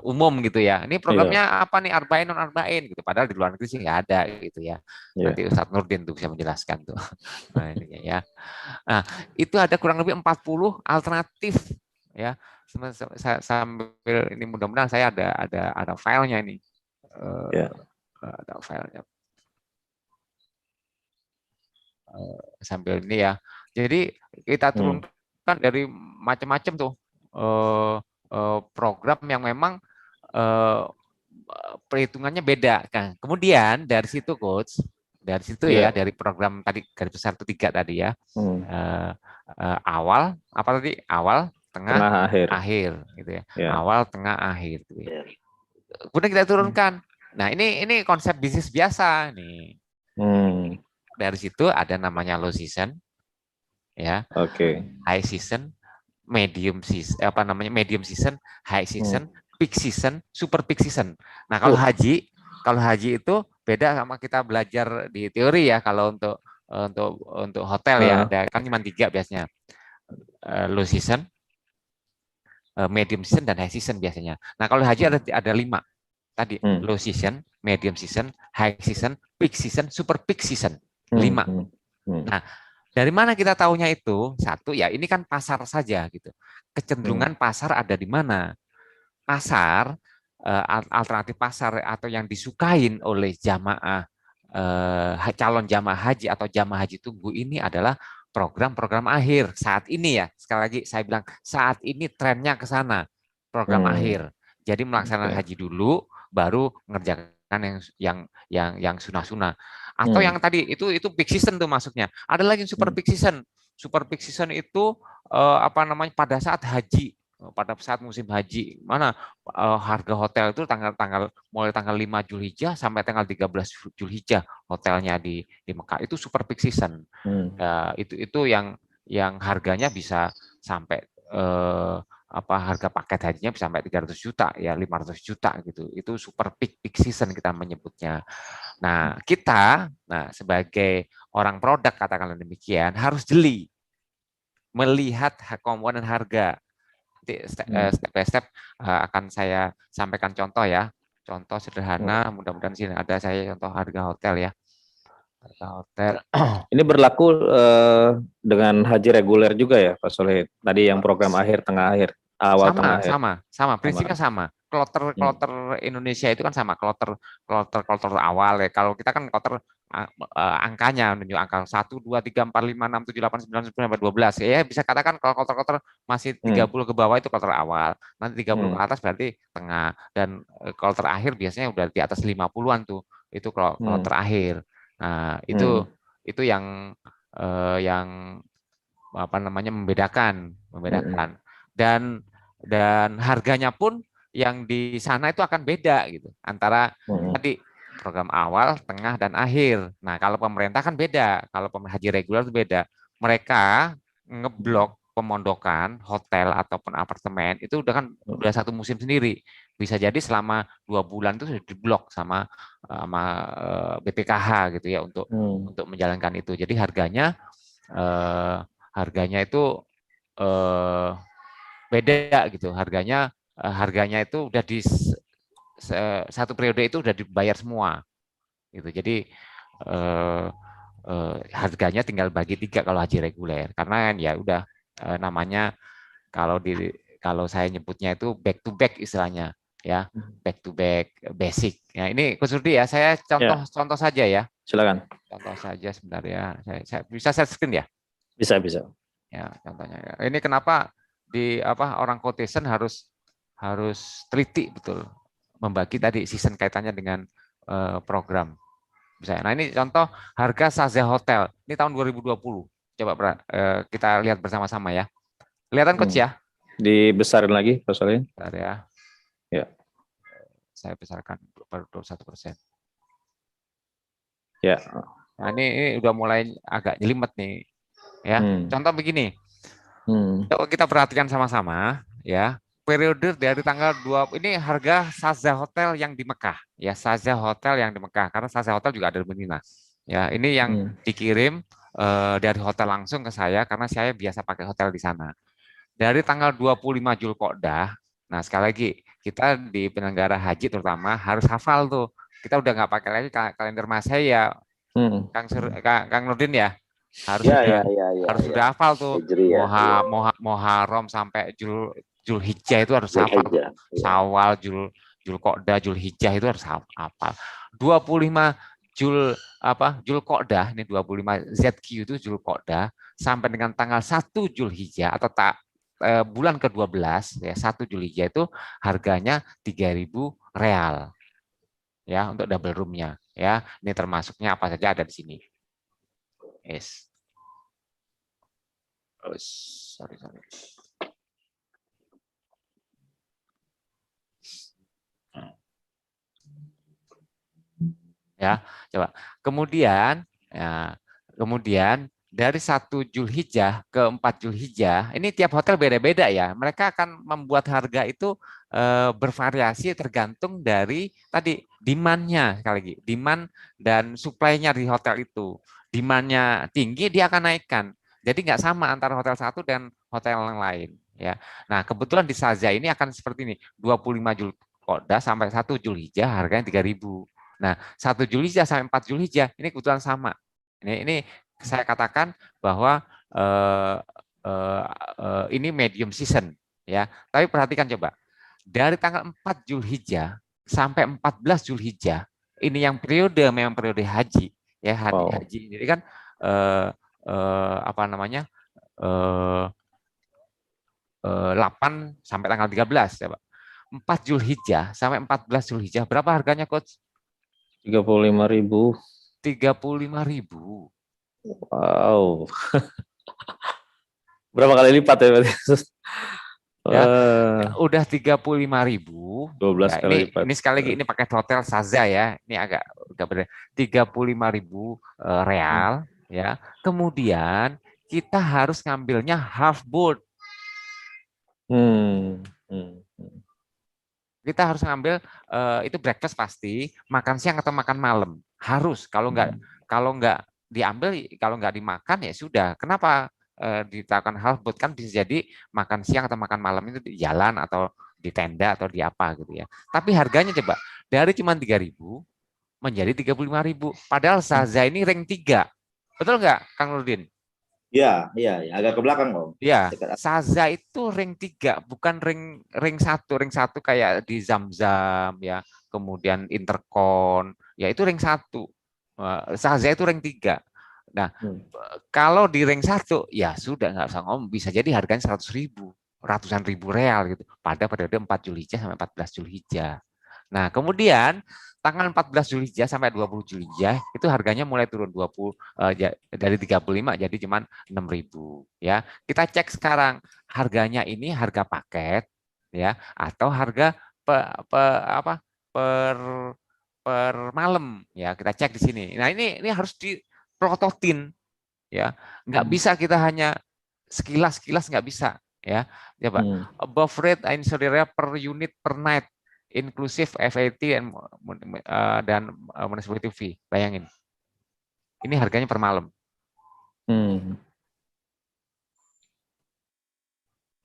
umum gitu ya. Ini programnya apa nih, arba'in non arba'in gitu. Padahal di luar negeri sih nggak ada gitu ya. Nanti Ustadz Nurdin tuh bisa menjelaskan tuh. Nah, ini ya. Nah, itu ada kurang lebih 40 alternatif ya. Sambil ini mudah-mudahan saya ada filenya ini. Ada filenya. Sambil ini ya. Jadi kita turunkan dari macam-macam tuh program yang memang perhitungannya beda kan. Kemudian dari situ coach, ya dari program tadi garis besar itu 3 tadi ya. Awal apa tadi? Awal, tengah, akhir gitu ya. Awal, tengah, akhir gitu ya. Kemudian kita turunkan. Nah, ini konsep bisnis biasa nih. Dari situ ada namanya low season ya. High season, medium season, high season, peak season, super peak season. Nah, kalau haji itu beda sama kita belajar di teori ya. Kalau untuk hotel ya ada kan cuma 3 biasanya. Low season, medium season dan high season biasanya. Nah, kalau haji ada 5. Tadi low season, medium season, high season, peak season, super peak season. 5. Nah, dari mana kita tahunya itu? 1 ya, ini kan pasar saja gitu. Kecenderungan pasar ada di mana? Pasar, alternatif pasar atau yang disukain oleh jamaah calon jamaah haji atau jamaah haji tunggu ini adalah program-program akhir. Saat ini ya, sekali lagi saya bilang saat ini trennya ke sana, program akhir. Jadi melaksanakan haji dulu, baru mengerjakan yang sunah-sunah. Atau yang tadi itu peak season tuh masuknya. Ada lagi super peak season. Super peak season itu pada saat haji, pada saat musim haji. Mana harga hotel itu mulai tanggal 5 Zulhijjah sampai tanggal 13 Zulhijjah hotelnya di Mekah itu super peak season. Itu yang harganya bisa sampai harga paket hajinya bisa sampai 300 juta ya, 500 juta gitu. Itu super peak season kita menyebutnya. Nah, kita sebagai orang produk katakanlah demikian harus jeli melihat komponen harga. Step by step akan saya sampaikan contoh ya. Contoh sederhana, mudah-mudahan sini ada saya contoh harga hotel ya. Harga hotel. Ini berlaku dengan haji reguler juga ya, Pak Soleh. Tadi yang program akhir, tengah, akhir. Awal, tengah, akhir. Sama, prinsipnya sama. Kloter Indonesia itu kan sama, kloter awal ya. Kalau kita kan kloter angkanya menunjuk angka 1, 2, 3, 4, 5, 6, 7, 8, 9, 10, sampai 12. Ya bisa katakan kalau kloter masih 30 ke bawah itu kloter awal. Nanti 30 ke atas berarti tengah. Dan kloter akhir biasanya udah di atas 50-an tuh. Itu kloter akhir. Nah, itu yang membedakan. Dan harganya pun yang di sana itu akan beda gitu antara tadi program awal, tengah, dan akhir. Nah, kalau pemerintah kan beda. Kalau haji reguler itu beda. Mereka ngeblok pemondokan, hotel ataupun apartemen itu udah satu musim sendiri. Bisa jadi selama 2 bulan itu sudah diblok sama BPKH gitu ya untuk menjalankan itu. Jadi harganya itu beda gitu. Harganya itu udah di satu periode itu udah dibayar semua gitu. Jadi harganya tinggal bagi 3 kalau haji reguler, karena kan ya udah namanya kalau saya nyebutnya itu back to back istilahnya ya, back to back basic. Ya, ini Coach Rudi ya, saya contoh saja ya. Silakan. Contoh saja sebentar ya. Saya bisa share screen ya? Bisa. Ya, contohnya. Ini kenapa orang quotation harus teliti betul membagi tadi season kaitannya dengan program. Misalnya, nah ini contoh harga Shazia Hotel. Ini tahun 2020. Coba kita lihat bersama-sama ya. Kelihatan coach ya? Dibesarin lagi, Pak Solin. Bentar ya. Ya. Saya besarkan baru 21%. Ya. Nah, ini udah mulai agak jelimet nih. Ya. Contoh begini. Coba kita perhatikan sama-sama ya. Periode dari tanggal 2 ini harga Saza Hotel yang di Mekah ya, Saza Hotel yang di Mekah, karena Saza Hotel juga ada di Medina. Ya, ini yang dikirim dari hotel langsung ke saya karena saya biasa pakai hotel di sana. Dari tanggal 25 Zulqa'dah, nah sekali lagi kita di penyelenggara haji terutama harus hafal tuh. Kita udah nggak pakai lagi kalender Masehi ya, Kang Nurdin ya. Harus sudah hafal tuh. Muharram sampai Zulhijjah itu harus hafal. Syawal, Zulqa'dah, Zulhijjah itu harus hafal. 25 Zulqa'dah, ini 25 ZQ itu Zulqa'dah sampai dengan tanggal 1 Zulhijjah atau bulan ke-12 ya, 1 Zulhijjah itu harganya 3.000 real. Ya, untuk double roomnya ya. Ini termasuknya apa saja ada di sini. Yes. Sorry. Ya, coba. Kemudian dari 1 Zulhijjah ke 4 Zulhijjah, ini tiap hotel beda-beda ya. Mereka akan membuat harga itu bervariasi tergantung dari tadi demand-nya, sekali lagi, demand dan supply-nya di hotel itu. Demand-nya tinggi, dia akan naikkan. Jadi nggak sama antara hotel satu dan hotel yang lain. Ya. Nah, kebetulan di Saza ini akan seperti ini, 25 Zulqa'dah sampai 1 Zulhijjah harganya 3.000. Nah, 1 Zulhijjah sampai 4 Zulhijjah ini kebetulan sama. Ini saya katakan bahwa ini medium season ya. Tapi perhatikan coba. Dari tanggal 4 Zulhijjah sampai 14 Zulhijjah, ini yang memang periode haji ya, haji ini kan apa namanya? 8 sampai tanggal 13 ya, Pak. 4 Zulhijjah sampai 14 Zulhijjah berapa harganya, Coach? 35.000. 35.000. Wow. Berapa kali lipat ya berarti? Ya, udah 35.000. 12 ya, kali lipat. Ini sekali lagi ini pakai hotel Saza ya. Ini agak berbeda. 35.000 real ya. Kemudian kita harus ngambilnya half board. Kita harus ngambil itu breakfast pasti, makan siang atau makan malam harus. Kalau nggak diambil, kalau nggak dimakan ya sudah. Kenapa dilakukan half board? Kan bisa jadi makan siang atau makan malam itu di jalan atau di tenda atau di apa gitu ya. Tapi harganya coba dari cuma 3.000 menjadi 35.000. Padahal Saza ini rank 3. Betul nggak, Kang Nurdin? Iya, agak ke belakang, Om. Iya, Saza itu rank 3, bukan rank 1. Rank 1 kayak di Zamzam ya, kemudian Intercon, ya itu rank 1. Saza itu rank 3. Nah, kalau di rank 1 ya sudah nggak usah ngomong, bisa jadi harganya 100.000, ratusan ribu real gitu. Pada periode 4 Zulhijjah sampai 14 Zulhijjah. Nah, kemudian tanggal 14 Zulhijjah sampai 20 Zulhijjah itu harganya mulai turun dari 35 jadi cuma 6.000 ya. Kita cek sekarang harganya ini harga paket ya atau harga per malam ya, kita cek di sini. Nah, ini harus diprototin ya. Nggak bisa kita hanya sekilas nggak bisa ya. Coba above rate insurance per unit per night inklusif VAT dan municipality fee. Bayangin. Ini harganya per malam.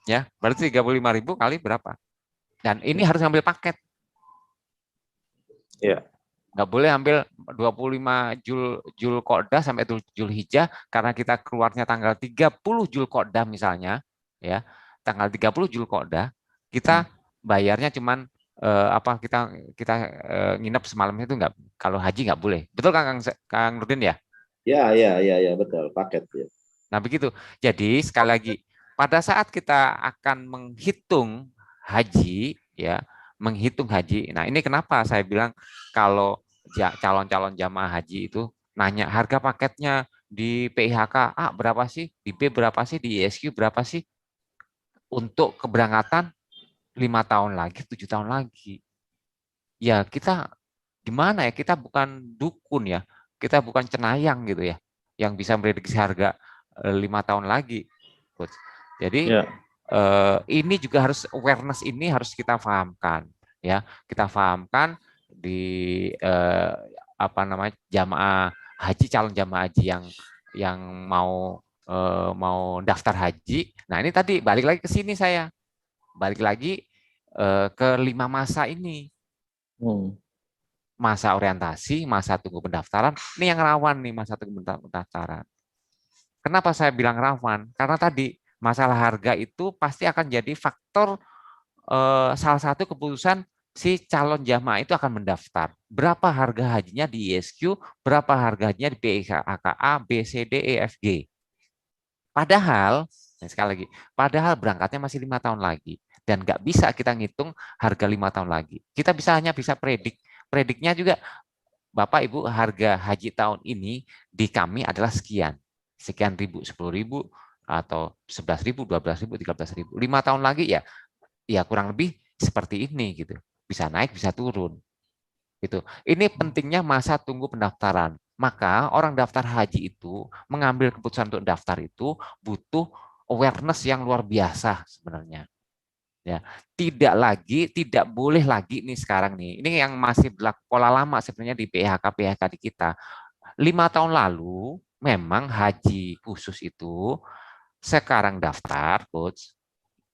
Ya, berarti 35.000 kali berapa? Dan ini harus ngambil paket. Ya. Nggak boleh ambil 25 Zulqa'dah sampai Zulhijjah karena kita keluarnya tanggal 30 Zulqa'dah misalnya, ya. Tanggal 30 Zulqa'dah kita bayarnya cuman kita nginep semalam itu nggak, kalau haji nggak boleh. Betul Kang Nurdin ya? Ya, betul, paket ya. Nah, begitu. Jadi sekali lagi pada saat kita akan menghitung haji ya, nah ini kenapa saya bilang kalau calon-calon jamaah haji itu nanya harga paketnya di PIHK A berapa sih, di B berapa sih, di ISQ berapa sih untuk keberangkatan 5 tahun lagi, 7 tahun lagi. Ya kita gimana ya, kita bukan dukun ya, kita bukan cenayang gitu ya, yang bisa memprediksi harga 5 tahun lagi, Coach. Jadi ini juga harus awareness ini harus kita pahamkan ya, kita pahamkan di jamaah haji, calon jamaah haji yang mau daftar haji. Nah ini tadi balik lagi ke sini, saya balik lagi ke 5 masa ini. Masa orientasi, masa tunggu pendaftaran, ini yang rawan nih, masa tunggu pendaftaran. Kenapa saya bilang rawan? Karena tadi masalah harga itu pasti akan jadi faktor salah satu keputusan si calon jamaah itu akan mendaftar. Berapa harga hajinya di ISQ, berapa harga hajinya di PIHKA, B, C, D, E, F, G. Padahal, sekali lagi, padahal berangkatnya masih 5 tahun lagi. Dan nggak bisa kita ngitung harga 5 tahun lagi. Kita hanya bisa prediknya juga, Bapak Ibu, harga haji tahun ini di kami adalah sekian ribu, 10.000 atau 11.000, 12.000, 13.000. 5 tahun lagi ya kurang lebih seperti ini gitu. Bisa naik, bisa turun. Gitu. Ini pentingnya masa tunggu pendaftaran. Maka orang daftar haji itu mengambil keputusan untuk daftar itu butuh awareness yang luar biasa sebenarnya. Ya, tidak boleh lagi nih sekarang nih. Ini yang masih berlaku pola lama sebenarnya di PHK di kita. 5 tahun lalu memang haji khusus itu sekarang daftar, Coach,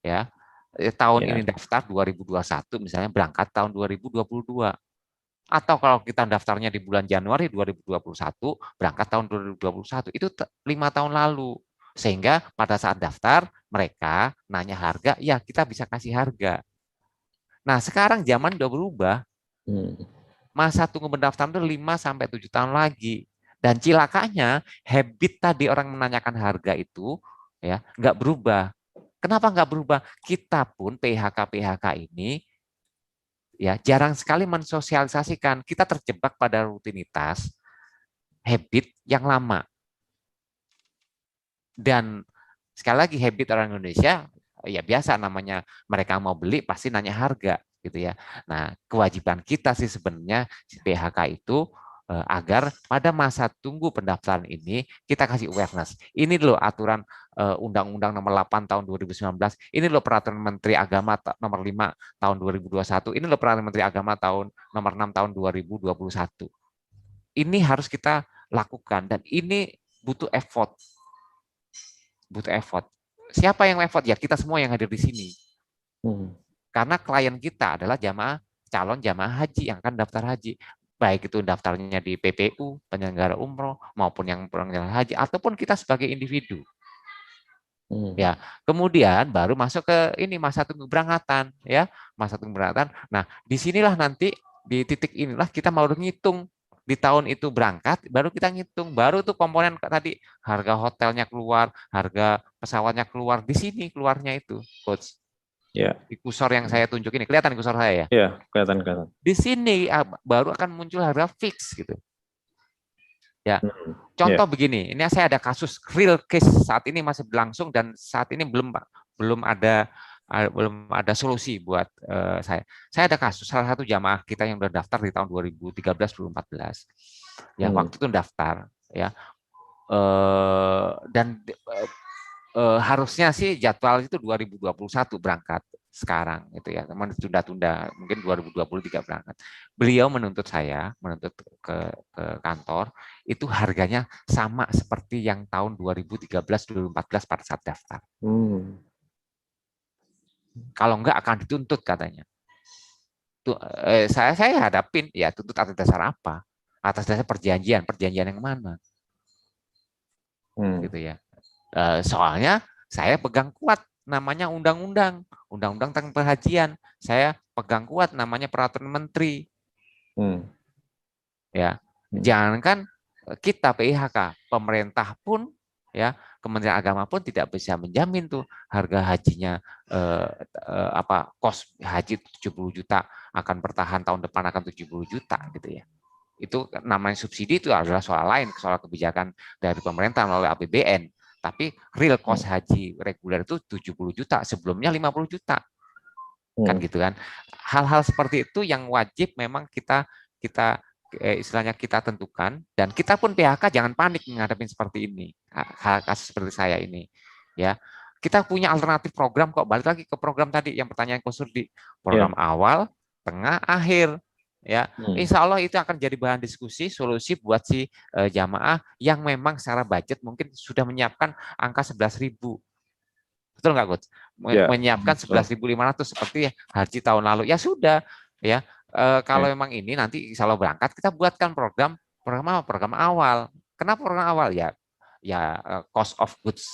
ya. Tahun ini daftar 2021 misalnya, berangkat tahun 2022. Atau kalau kita daftarnya di bulan Januari 2021, berangkat tahun 2021. Itu 5 tahun lalu. Sehingga pada saat daftar, mereka nanya harga, ya kita bisa kasih harga. Nah sekarang zaman udah berubah. Masa tunggu pendaftaran itu 5-7 tahun lagi. Dan cilakanya, habit tadi orang menanyakan harga itu ya nggak berubah. Kenapa nggak berubah? Kita pun PHK ini ya jarang sekali mensosialisasikan. Kita terjebak pada rutinitas, habit yang lama. Dan sekali lagi habit orang Indonesia ya biasa, namanya mereka mau beli pasti nanya harga gitu ya. Nah, kewajiban kita sih sebenarnya PHK itu agar pada masa tunggu pendaftaran ini kita kasih awareness. Ini loh aturan Undang-Undang Nomor 8 Tahun 2019. Ini loh Peraturan Menteri Agama Nomor 5 Tahun 2021. Ini loh Peraturan Menteri Agama Nomor 6 Tahun 2021. Ini harus kita lakukan dan ini butuh effort. Siapa yang effort? Ya kita semua yang hadir di sini. Karena klien kita adalah calon jamaah haji yang akan daftar haji. Baik itu daftarnya di PPU, penyelenggara umroh, maupun yang penyelenggara haji, ataupun kita sebagai individu. Ya, kemudian baru masuk ke ini masa tunggu keberangkatan, ya, masa tunggu keberangkatan. Nah, disinilah nanti di titik inilah kita mau ngitung. Di tahun itu berangkat, baru kita ngitung, baru tuh komponen tadi harga hotelnya keluar, harga pesawatnya keluar, di sini keluarnya itu, Coach. Ya. Di kursor yang saya tunjuk ini, kelihatan kursor saya ya? Iya, kelihatan. Di sini baru akan muncul harga fix gitu. Ya, contoh begini, ini saya ada kasus real case saat ini masih berlangsung dan saat ini belum ada solusi buat saya. Saya ada kasus salah satu jamaah kita yang sudah daftar di tahun 2013-2014. Ya, waktu itu daftar ya. Dan harusnya sih jadwal itu 2021 berangkat sekarang gitu ya. Teman tunda-tunda, mungkin 2023 berangkat. Beliau menuntut ke kantor itu harganya sama seperti yang tahun 2013-2014 pada saat daftar. Kalau enggak akan dituntut katanya. Saya hadapin, ya tuntut atas dasar apa? Atas dasar perjanjian yang mana? Gitu ya. Soalnya saya pegang kuat namanya undang-undang tentang perhajian. Saya pegang kuat namanya peraturan menteri. Ya, jangankan kita PIHK, pemerintah pun ya, Kementerian Agama pun tidak bisa menjamin tuh harga hajinya kos haji 70 juta akan bertahan tahun depan akan 70 juta gitu ya. Itu namanya subsidi itu adalah soal lain, soal kebijakan dari pemerintah melalui APBN. Tapi real cost haji reguler itu 70 juta, sebelumnya 50 juta. Kan gitu kan. Hal-hal seperti itu yang wajib memang kita istilahnya kita tentukan, dan kita pun PHK jangan panik menghadapi seperti ini. Kasus seperti saya ini. Ya. Kita punya alternatif program kok. Balik lagi ke program tadi yang pertanyaan Kusur di program awal, tengah, akhir. Ya, insya Allah itu akan jadi bahan diskusi, solusi buat si jamaah yang memang secara budget mungkin sudah menyiapkan angka 11.000. Betul nggak, Coach? Menyiapkan 11.500 seperti haji tahun lalu. Ya sudah, ya. Kalau memang ini nanti insya Allah berangkat, kita buatkan program apa? Program awal. Kenapa program awal? Ya cost of goods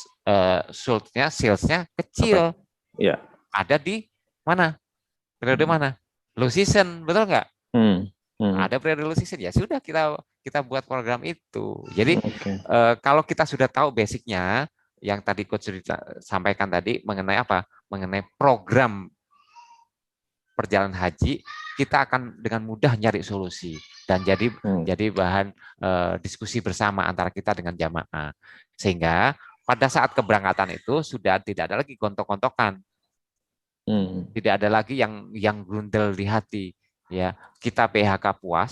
sold-nya, sales-nya kecil. Ya. Ada di mana? Periode mana? Low season, betul nggak? Ada periode low season, ya sudah kita buat program itu. Jadi kalau kita sudah tahu basicnya, yang tadi Coach sampaikan tadi mengenai apa? Mengenai program perjalanan haji, kita akan dengan mudah nyari solusi dan jadi bahan diskusi bersama antara kita dengan jamaah. Sehingga pada saat keberangkatan itu sudah tidak ada lagi gontok-gontokan. Tidak ada lagi yang grundel di hati. Ya, kita PHK puas,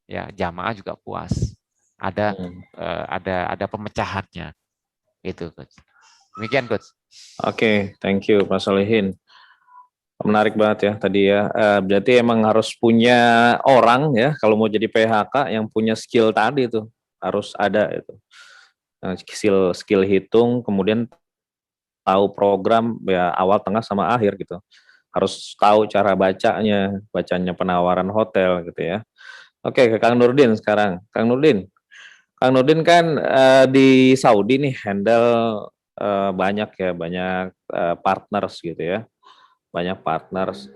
ya jamaah juga puas. Ada pemecahannya. Itu, Coach. Demikian, Coach. Oke, thank you, Pak Solihin. Menarik banget ya tadi ya. Berarti emang harus punya orang ya kalau mau jadi PHK yang punya skill tadi itu harus ada itu. Skill hitung, kemudian tahu program ya awal, tengah, sama akhir gitu. Harus tahu cara bacanya penawaran hotel gitu ya. Oke, ke Kang Nurdin sekarang. Kang Nurdin kan di Saudi nih handle banyak partners gitu ya. Banyak partners.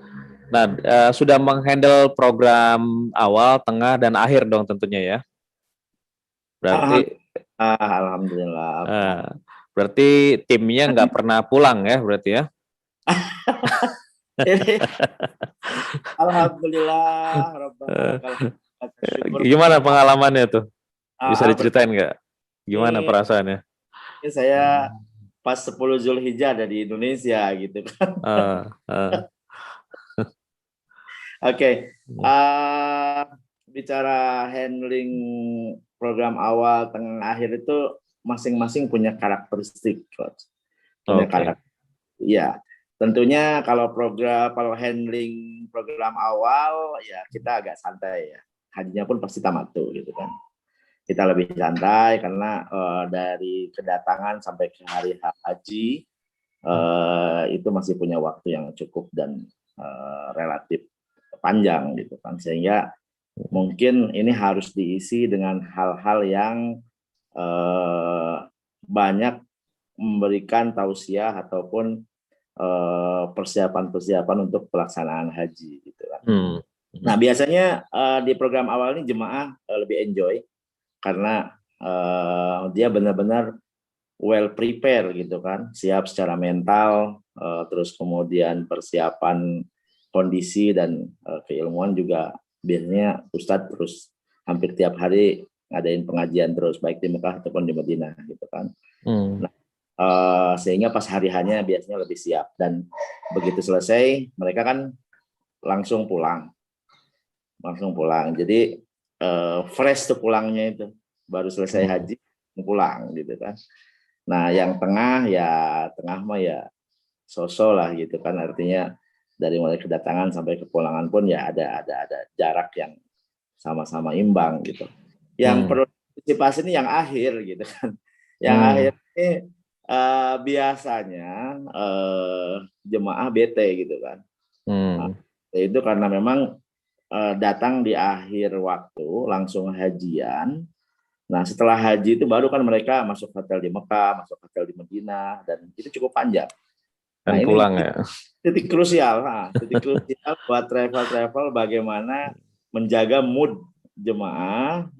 Nah, sudah menghandle program awal, tengah, dan akhir dong tentunya ya. Berarti alhamdulillah. Berarti timnya nggak pernah pulang ya berarti ya. Alhamdulillah. Gimana pengalamannya tuh? Bisa diceritain nggak? Gimana perasaannya? Saya pas 10 Zulhijjah ada di Indonesia gitu kan. Oke. Bicara handling program awal, tengah, akhir itu masing-masing punya karakteristik, Coach. Punya karakter. Ya. Tentunya kalau handling program awal ya kita agak santai ya. Hajinya pun pasti tamattu gitu kan. Kita lebih santai karena dari kedatangan sampai ke hari haji itu masih punya waktu yang cukup dan relatif panjang gitu kan. Sehingga mungkin ini harus diisi dengan hal-hal yang banyak memberikan tausiah ataupun persiapan untuk pelaksanaan haji gitu kan. Nah biasanya di program awal ini jemaah lebih enjoy karena dia benar-benar well prepare gitu kan, siap secara mental, terus kemudian persiapan kondisi dan keilmuan juga biasanya Ustadz terus hampir tiap hari ngadain pengajian terus baik di Mekah ataupun di Madinah gitu kan. Nah, sehingga pas hari hanya biasanya lebih siap dan begitu selesai mereka kan langsung pulang jadi fresh tuh pulangnya itu baru selesai haji pulang gitu kan. Nah yang tengah mah ya sosok lah gitu kan, artinya dari mulai kedatangan sampai kepulangan pun ya ada jarak yang sama-sama imbang gitu. Yang perlu antisipasi ini yang akhir gitu kan. Yang akhir ini biasanya jemaah bete gitu kan. Nah, itu karena memang datang di akhir waktu langsung hajian. Nah setelah haji itu baru kan mereka masuk hotel di Mekah, masuk hotel di Madinah, dan itu cukup panjang. Dan nah, pulang ini ya. Titik krusial buat travel bagaimana menjaga mood jemaah,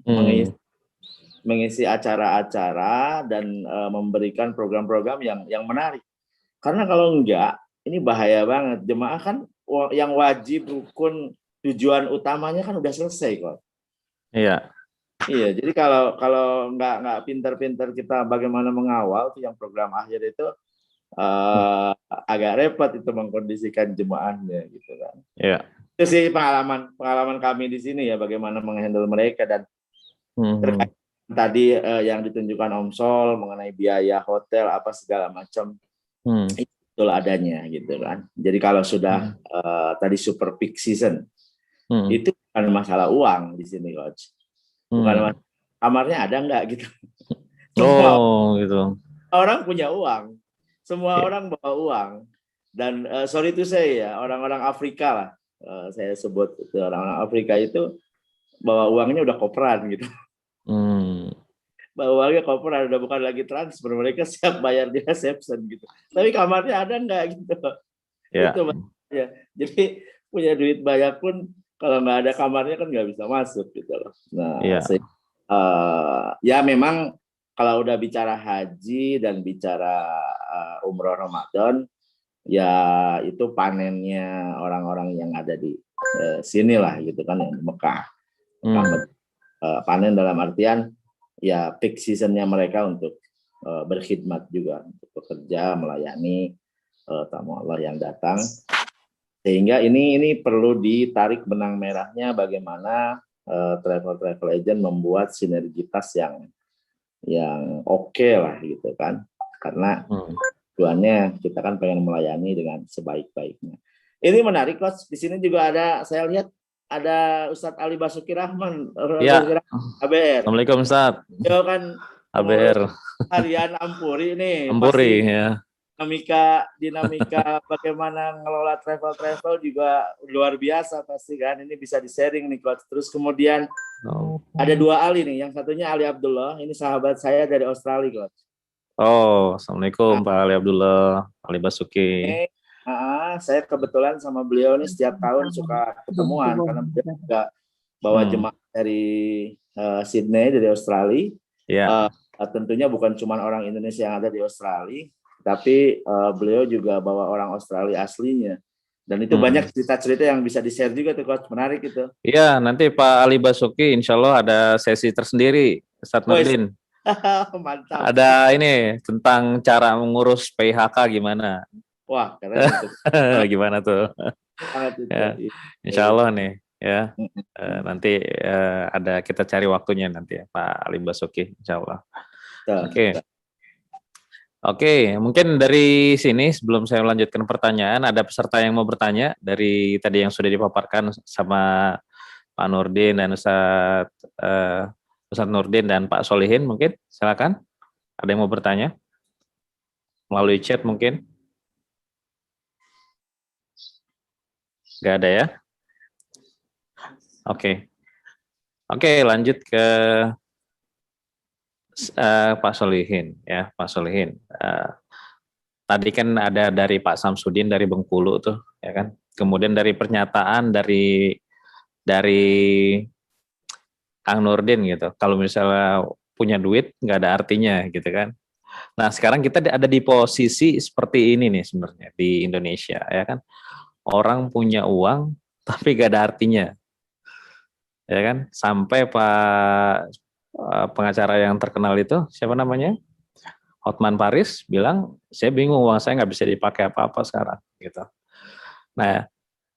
mengisi acara-acara dan memberikan program-program yang menarik. Karena kalau enggak, ini bahaya banget. Jemaah kan yang wajib rukun tujuan utamanya kan udah selesai kok. Iya. Iya, jadi kalau nggak pintar-pintar kita bagaimana mengawal tuh yang program akhir itu agak repot itu mengkondisikan jemaahnya gitu kan. Iya. Itu sih pengalaman kami di sini ya, bagaimana menghandle mereka. Dan terkait tadi yang ditunjukkan Om Sol mengenai biaya hotel apa segala macam, itu adanya gitu kan. Jadi kalau sudah tadi super peak season, itu bukan masalah uang di sini, Coach. Bukan kamarnya ada nggak gitu. Semua gitu. orang punya uang, semua orang bawa uang. Dan sorry itu saya ya, orang-orang Afrika lah, saya sebut itu orang-orang Afrika itu bawa uangnya udah koperan gitu. Bawa uangnya koperan, udah bukan lagi transfer, mereka siap bayar di reception gitu. Tapi kamarnya ada nggak gitu. Itu ya. Jadi punya duit banyak pun kalau nggak ada kamarnya kan nggak bisa masuk gitu loh. Nah, ya memang kalau udah bicara haji dan bicara umroh Ramadan, ya itu panennya orang-orang yang ada di sini lah gitu kan, yang di Mekah. Panen dalam artian ya peak seasonnya mereka untuk berkhidmat juga, untuk bekerja, melayani tamu Allah yang datang. Sehingga ini perlu ditarik benang merahnya bagaimana travel agent membuat sinergitas yang oke lah gitu kan. Karena tujuannya kita kan pengen melayani dengan sebaik-baiknya. Ini menarik, Coach. Di sini juga ada, saya lihat ada Ustadz Ali Basuki Rahman, ABR. Assalamualaikum Ustadz. Dia kan ABR. Harian Ampuri nih. Ampuri ya. Dinamika bagaimana ngelola travel juga luar biasa pasti kan. Ini bisa di-sharing nih, Coach. Terus kemudian ada dua Ali nih. Yang satunya Ali Abdullah. Ini sahabat saya dari Australia, Coach. Assalamualaikum Pak Ali Abdullah, Ali Basuki. Saya kebetulan sama beliau nih setiap tahun suka ketemuan karena beliau juga bawa jemaah dari Sydney, dari Australia. Tentunya bukan cuma orang Indonesia yang ada di Australia, tapi beliau juga bawa orang Australia aslinya. Dan itu banyak cerita-cerita yang bisa di-share juga tuh, Coach. Menarik itu. Iya, nanti Pak Ali Basuki insya Allah ada sesi tersendiri, Ustadz Nurdin. Mantap. Ada ini tentang cara mengurus PHK gimana. Wah, keren itu. Gimana tuh? Ya, insya Allah nih ya. Nanti ada kita cari waktunya nanti ya Pak Ali Basuki, insya Allah. Oke, mungkin dari sini sebelum saya melanjutkan pertanyaan, ada peserta yang mau bertanya dari tadi yang sudah dipaparkan sama Pak Nurdin dan Ustadz Nurdin dan Pak Solihin, mungkin silakan. Ada yang mau bertanya melalui chat mungkin? Nggak ada ya? Oke, lanjut ke Pak Solihin ya, Pak Solihin. Tadi kan ada dari Pak Samsudin dari Bengkulu tuh, ya kan. Kemudian dari pernyataan dari Kang Nurdin gitu. Kalau misalnya punya duit nggak ada artinya gitu kan. Nah sekarang kita ada di posisi seperti ini nih sebenarnya di Indonesia ya kan. Orang punya uang tapi nggak ada artinya, ya kan. Sampai Pak pengacara yang terkenal itu siapa namanya, Hotman Paris bilang saya bingung uang saya nggak bisa dipakai apa-apa sekarang gitu. Nah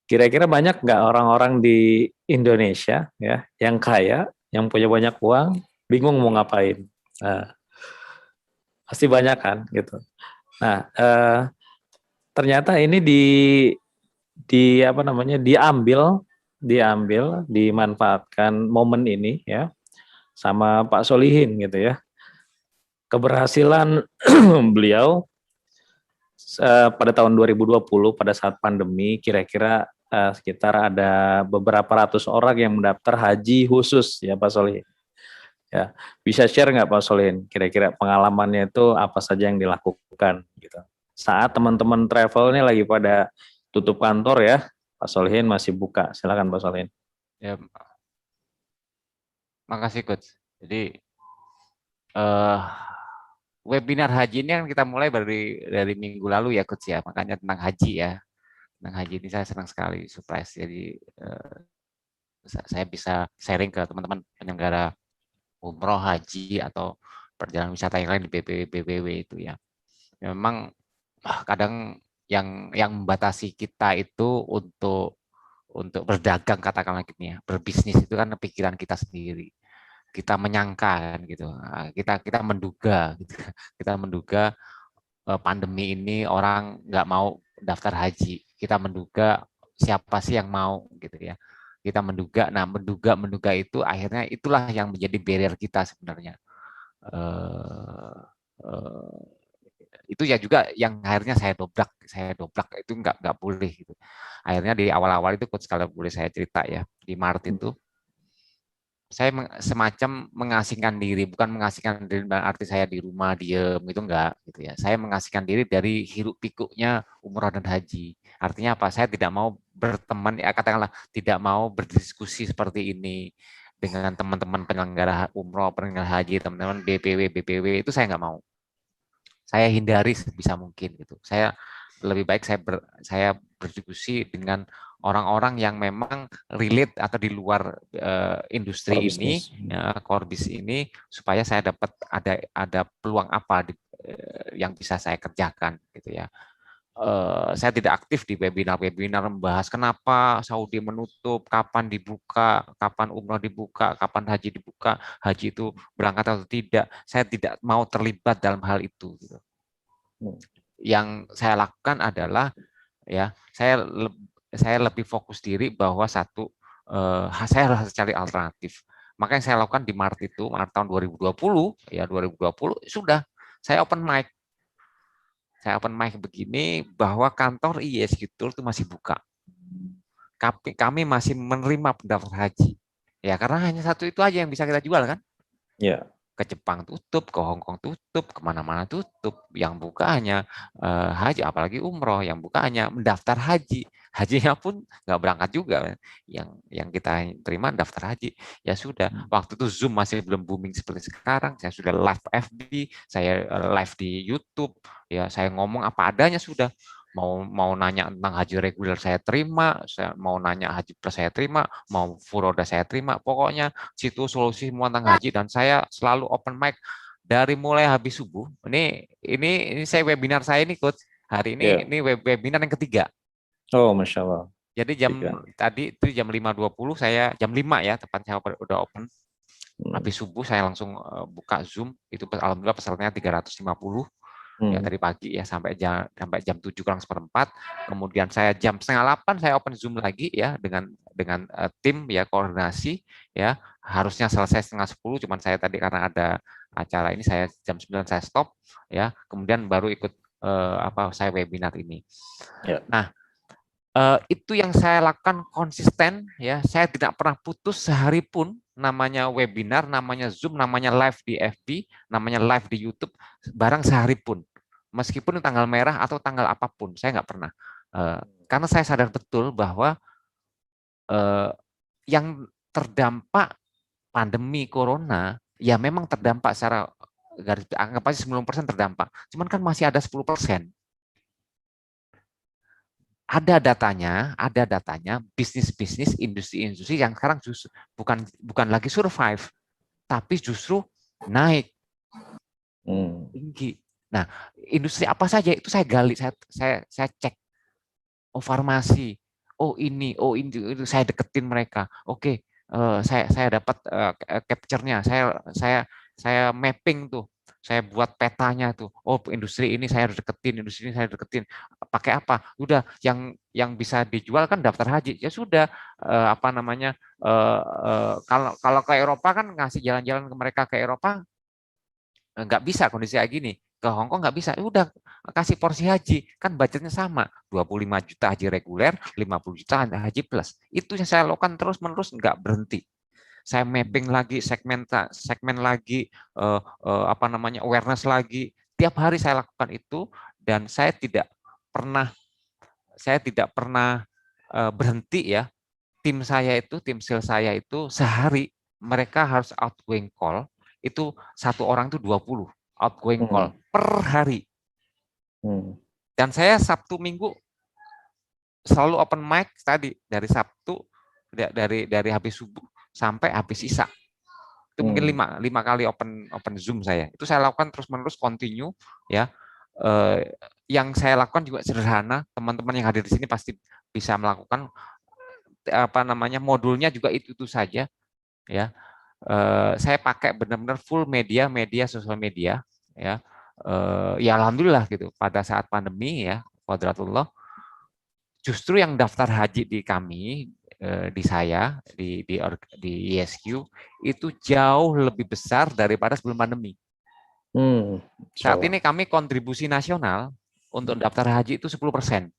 kira-kira banyak nggak orang-orang di Indonesia ya yang kaya, yang punya banyak uang, bingung mau ngapain? Nah, pasti banyak kan gitu. Nah ternyata ini dimanfaatkan momen ini ya sama Pak Solihin gitu ya. Keberhasilan beliau pada tahun 2020 pada saat pandemi kira-kira sekitar ada beberapa ratus orang yang mendaftar haji khusus ya Pak Solihin. Ya, bisa share nggak Pak Solihin kira-kira pengalamannya itu apa saja yang dilakukan gitu. Saat teman-teman travel ini lagi pada tutup kantor ya, Pak Solihin masih buka. Silakan Pak Solihin. Ya, makasih Coach. Jadi webinar haji ini kan kita mulai dari minggu lalu ya Coach ya, makanya tentang haji ya. Tentang haji ini saya senang sekali surprise. Jadi saya bisa sharing ke teman-teman penyelenggara umroh, haji atau perjalanan wisata yang lain di BPW itu ya. Memang kadang yang membatasi kita itu untuk berdagang, katakanlah gitu ya, berbisnis itu kan pikiran kita sendiri. Kita menyangka kan gitu. Kita menduga gitu. Kita menduga pandemi ini orang nggak mau daftar haji. Kita menduga siapa sih yang mau gitu ya. Kita menduga, nah menduga itu akhirnya itulah yang menjadi barrier kita sebenarnya. Itu ya juga yang akhirnya saya dobrak itu nggak boleh gitu. Akhirnya di awal-awal itu coach, kalau boleh saya cerita ya, di Maret itu saya semacam mengasingkan diri, bukan mengasingkan diri arti saya di rumah diem itu enggak gitu ya. Saya mengasingkan diri dari hiruk pikuknya umroh dan haji. Artinya apa? Saya tidak mau berteman, ya katakanlah tidak mau berdiskusi seperti ini dengan teman-teman penyelenggara umroh, penyelenggara haji, teman-teman BPW itu saya nggak mau. Saya hindari sebisa mungkin gitu. Saya lebih baik saya berdiskusi dengan orang-orang yang memang relate atau di luar industri ini, core business ini, supaya saya dapat ada peluang apa yang bisa saya kerjakan gitu ya. Saya tidak aktif di webinar membahas kenapa Saudi menutup, kapan dibuka, kapan umroh dibuka, kapan haji dibuka, haji itu berangkat atau tidak. Saya tidak mau terlibat dalam hal itu. Gitu. Yang saya lakukan adalah ya saya lebih fokus diri bahwa satu saya harus cari alternatif. Maka yang saya lakukan di Maret tahun 2020 ya 2020 sudah saya open mic. Saya open mic begini bahwa kantor ISG Tour itu masih buka. Kami masih menerima pendaftar haji. Ya karena hanya satu itu aja yang bisa kita jual kan? Ya. Ke Jepang tutup, ke Hong Kong tutup, kemana-mana tutup. Yang buka hanya haji, apalagi umroh. Yang buka hanya mendaftar haji. Hajinya pun nggak berangkat juga. Yang kita terima daftar haji. Ya sudah, waktu itu Zoom masih belum booming seperti sekarang. Saya sudah live FB, saya live di YouTube. Ya saya ngomong apa adanya sudah. Mau nanya tentang haji reguler saya terima, mau nanya haji plus saya terima, mau furoda saya terima, pokoknya situ solusi semua tentang haji, dan saya selalu open mic dari mulai habis subuh. Ini saya webinar saya ini coach hari ini ini webinar yang ketiga. Oh, Masya Allah. Jadi tadi itu jam 5.20 saya jam 5 ya tepat saya udah open. Habis subuh saya langsung buka Zoom, itu alhamdulillah pesertanya 350. Ya dari pagi ya sampai jam 7 kurang seperempat. Kemudian saya jam 7:30 saya open Zoom lagi ya dengan tim ya koordinasi ya, harusnya selesai 9:30, cuman saya tadi karena ada acara ini saya jam 9 saya stop ya, kemudian baru ikut saya webinar ini. Ya. Nah, itu yang saya lakukan konsisten ya, saya tidak pernah putus sehari pun, namanya webinar, namanya Zoom, namanya live di FB, namanya live di YouTube, barang sehari pun. Meskipun tanggal merah atau tanggal apapun, saya nggak pernah. Karena saya sadar betul bahwa yang terdampak pandemi corona, ya memang terdampak secara anggap aja 90% terdampak. Cuman kan masih ada 10%. Ada datanya bisnis-bisnis, industri-industri yang sekarang justru bukan lagi survive, tapi justru naik tinggi. Nah, industri apa saja itu saya gali, saya cek. Oh farmasi, oh ini itu saya deketin mereka. Oke, saya dapat capture-nya, saya mapping tuh. Saya buat petanya tuh. Oh, industri ini saya harus deketin, industri ini saya deketin. Pakai apa? Udah yang bisa dijual kan daftar haji. Ya sudah, kalau ke Eropa kan ngasih jalan-jalan ke mereka ke Eropa nggak bisa kondisi kayak gini. Ke Hong Kong nggak bisa. Udah kasih porsi haji, kan budgetnya sama. 25 juta haji reguler, 50 juta haji plus. Itu yang saya lakukan terus-menerus, nggak berhenti. Saya mapping lagi, segmen lagi, awareness lagi. Tiap hari saya lakukan itu, dan saya tidak pernah berhenti ya. Tim sales saya itu sehari mereka harus outgoing call, itu satu orang itu 20 outgoing call per hari. Dan saya Sabtu Minggu selalu open mic tadi dari Sabtu dari habis subuh sampai habis isya. Itu mungkin 5 kali open Zoom saya. Itu saya lakukan terus-menerus continue ya. Yang saya lakukan juga sederhana, teman-teman yang hadir di sini pasti bisa melakukan modulnya juga itu saja ya. Saya pakai benar-benar full media sosial media ya. Ya alhamdulillah gitu pada saat pandemi ya, qadratullah, justru yang daftar haji di kami, di saya di ISQ itu jauh lebih besar daripada sebelum pandemi. Saat ini kami kontribusi nasional untuk daftar haji itu 10%.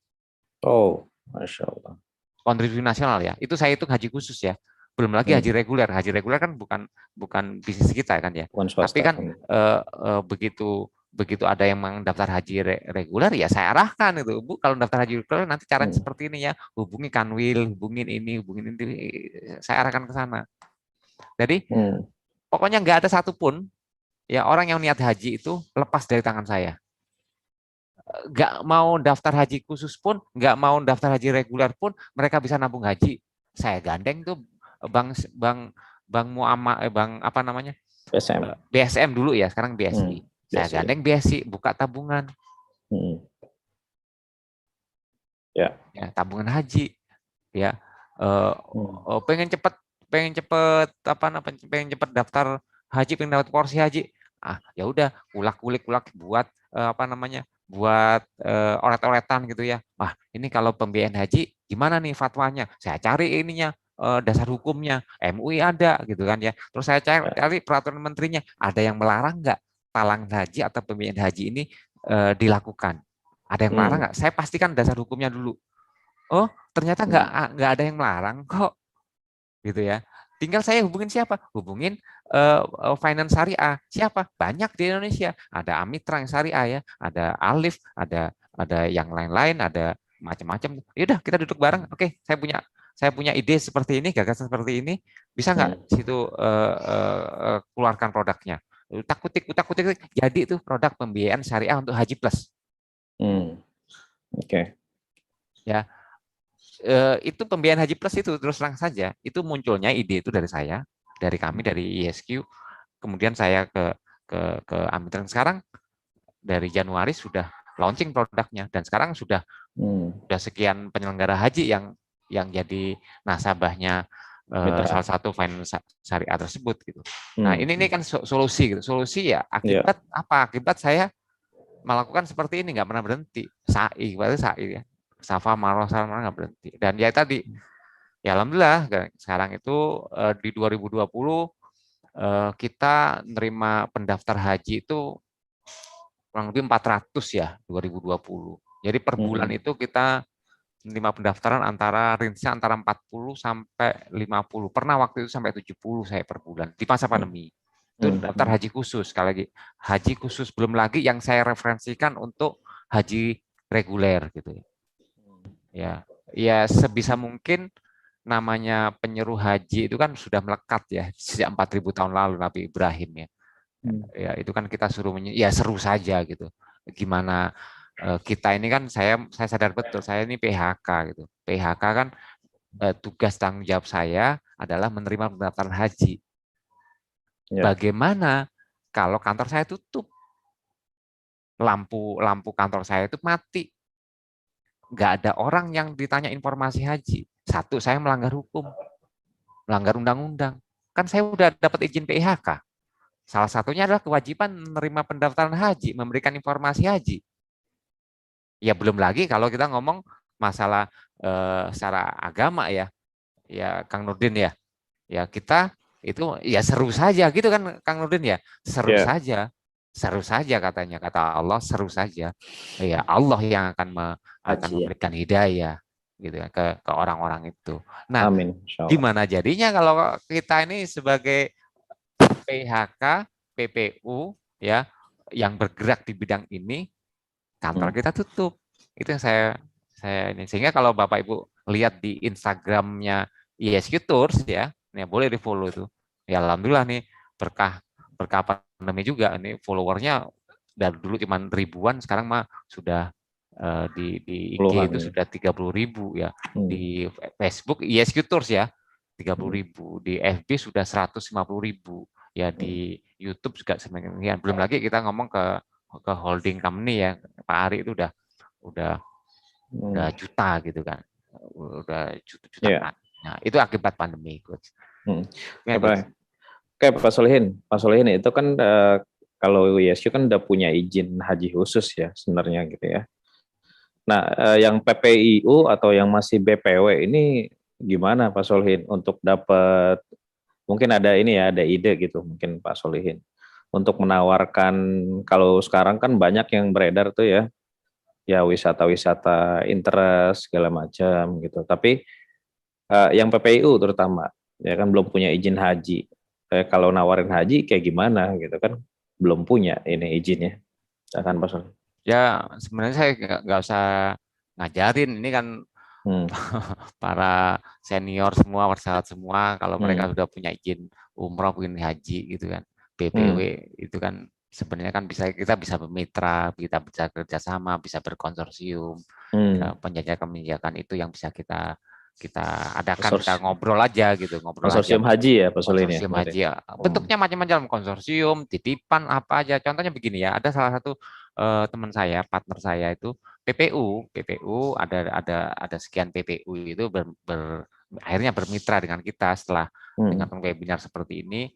Oh, Masya Allah. Kontribusi nasional ya, itu saya hitung haji khusus ya. Belum lagi haji reguler. Haji reguler kan bukan bisnis kita kan ya. Tapi kan begitu ada yang mendaftar haji reguler ya saya arahkan itu, Bu, kalau daftar haji reguler nanti caranya seperti ini ya, hubungi Kanwil, hubungin ini, saya arahkan ke sana. Jadi pokoknya nggak ada satupun ya orang yang niat haji itu lepas dari tangan saya. Nggak mau daftar haji khusus pun, nggak mau daftar haji reguler pun, mereka bisa nabung haji. Saya gandeng tuh BSM dulu ya, sekarang BSI. Saya gandeng BSI, buka tabungan. Ya, tabungan haji. Ya, pengen cepet daftar haji, pengen dapat porsi haji. Ya udah, kulak buat buat oret-oretan gitu ya. Ini kalau pembiayaan haji gimana nih fatwanya? Saya cari ininya, dasar hukumnya, MUI ada gitu kan ya. Terus saya cari peraturan menterinya, ada yang melarang nggak talangan haji atau pembiayaan haji ini dilakukan? Ada yang melarang nggak? Saya pastikan dasar hukumnya dulu. Oh, ternyata nggak ada yang melarang kok, gitu ya. Tinggal saya hubungin siapa? Hubungin finance syariah. Siapa? Banyak di Indonesia. Ada Amitra yang syariah ya, ada Alif, ada yang lain-lain, ada macam-macam. Yaudah kita duduk bareng. Oke, saya punya ide seperti ini, gagasan seperti ini, bisa nggak situ keluarkan produknya? Utak-utik, jadi itu produk pembiayaan syariah untuk Haji Plus. Oke. Ya, itu pembiayaan Haji Plus itu terus terang saja, itu munculnya ide itu dari saya, dari kami, dari ISQ. Kemudian saya ke Amitra. Sekarang dari Januari sudah launching produknya, dan sekarang sudah sekian penyelenggara haji yang jadi nasabahnya salah satu finance syariah tersebut gitu. Nah, ini kan solusi gitu. Solusi ya akibat apa? Akibat saya melakukan seperti ini, nggak pernah berhenti. Sa'i ya. Safa marwah nggak berhenti. Dan ya tadi, ya alhamdulillah sekarang itu di 2020 kita nerima pendaftar haji itu kurang lebih 400 ya 2020. Jadi per bulan itu kita menerima pendaftaran antara 40 sampai 50. Pernah waktu itu sampai 70 saya per bulan di masa pandemi. Itu daftar haji khusus. Sekali lagi, haji khusus, belum lagi yang saya referensikan untuk haji reguler gitu. Ya sebisa mungkin namanya penyeru haji itu kan sudah melekat ya sejak 4.000 tahun lalu Nabi Ibrahim ya. Ya itu kan kita suruh ya seru saja gitu. Gimana kita ini kan saya sadar betul saya ini PHK gitu. PHK kan tugas tanggung jawab saya adalah menerima pendaftaran haji. Bagaimana kalau kantor saya tutup? Lampu kantor saya itu mati. Nggak ada orang yang ditanya informasi haji. Satu, saya melanggar hukum, melanggar undang-undang. Kan saya udah dapat izin PHK. Salah satunya adalah kewajiban menerima pendaftaran haji, memberikan informasi haji. Ya belum lagi kalau kita ngomong masalah secara agama ya Kang Nurdin ya. Ya kita itu ya seru saja gitu kan Kang Nurdin ya. Seru saja katanya, kata Allah, seru saja. Ya Allah yang akan memberikan hidayah gitu ya ke orang-orang itu. Nah, gimana jadinya kalau kita ini sebagai PHK, PPU ya yang bergerak di bidang ini, kantor kita tutup. Itu yang saya ini, sehingga kalau Bapak Ibu lihat di Instagramnya ISQ Tours ya boleh di follow itu. Ya alhamdulillah nih berkah pandemi juga, ini followernya dari dulu cuma ribuan, sekarang mah sudah di IG itu sudah 30.000 ya. Di Facebook ISQ Tours ya 30.000, di FB sudah 150.000, ya di YouTube juga semakin. Belum lagi kita ngomong ke holding company ya, Pak Ari itu udah juta gitu kan, udah jutaan. Nah itu akibat pandemi, Coach. Oke, Pak Solihin itu kan kalau YSQ kan udah punya izin haji khusus ya sebenarnya gitu ya. Nah, yang PPIU atau yang masih BPW ini gimana Pak Solihin untuk dapat, mungkin ada ini ya, ada ide gitu mungkin Pak Solihin untuk menawarkan, kalau sekarang kan banyak yang beredar tuh ya wisata-wisata interest segala macam gitu. Tapi yang PPIU terutama ya kan belum punya izin haji. Kalau nawarin haji kayak gimana gitu kan, belum punya ini izinnya. Akan Pak Solihin. Ya sebenarnya saya nggak usah ngajarin, ini kan para senior semua, warsalat semua, kalau mereka sudah punya izin umroh, punya haji gitu kan, BPW itu kan sebenarnya kan kita bisa bermitra, kita bisa kerjasama, bisa berkonsorsium, penjajakan itu yang bisa kita adakan, kita ngobrol aja gitu, konsorsium haji ya Pak Solihin. Konsorsium haji ya. Bentuknya macam-macam, konsorsium, titipan apa aja. Contohnya begini ya, ada salah satu teman saya, partner saya itu PPU ada sekian PPU itu akhirnya bermitra dengan kita setelah dengan webinar seperti ini.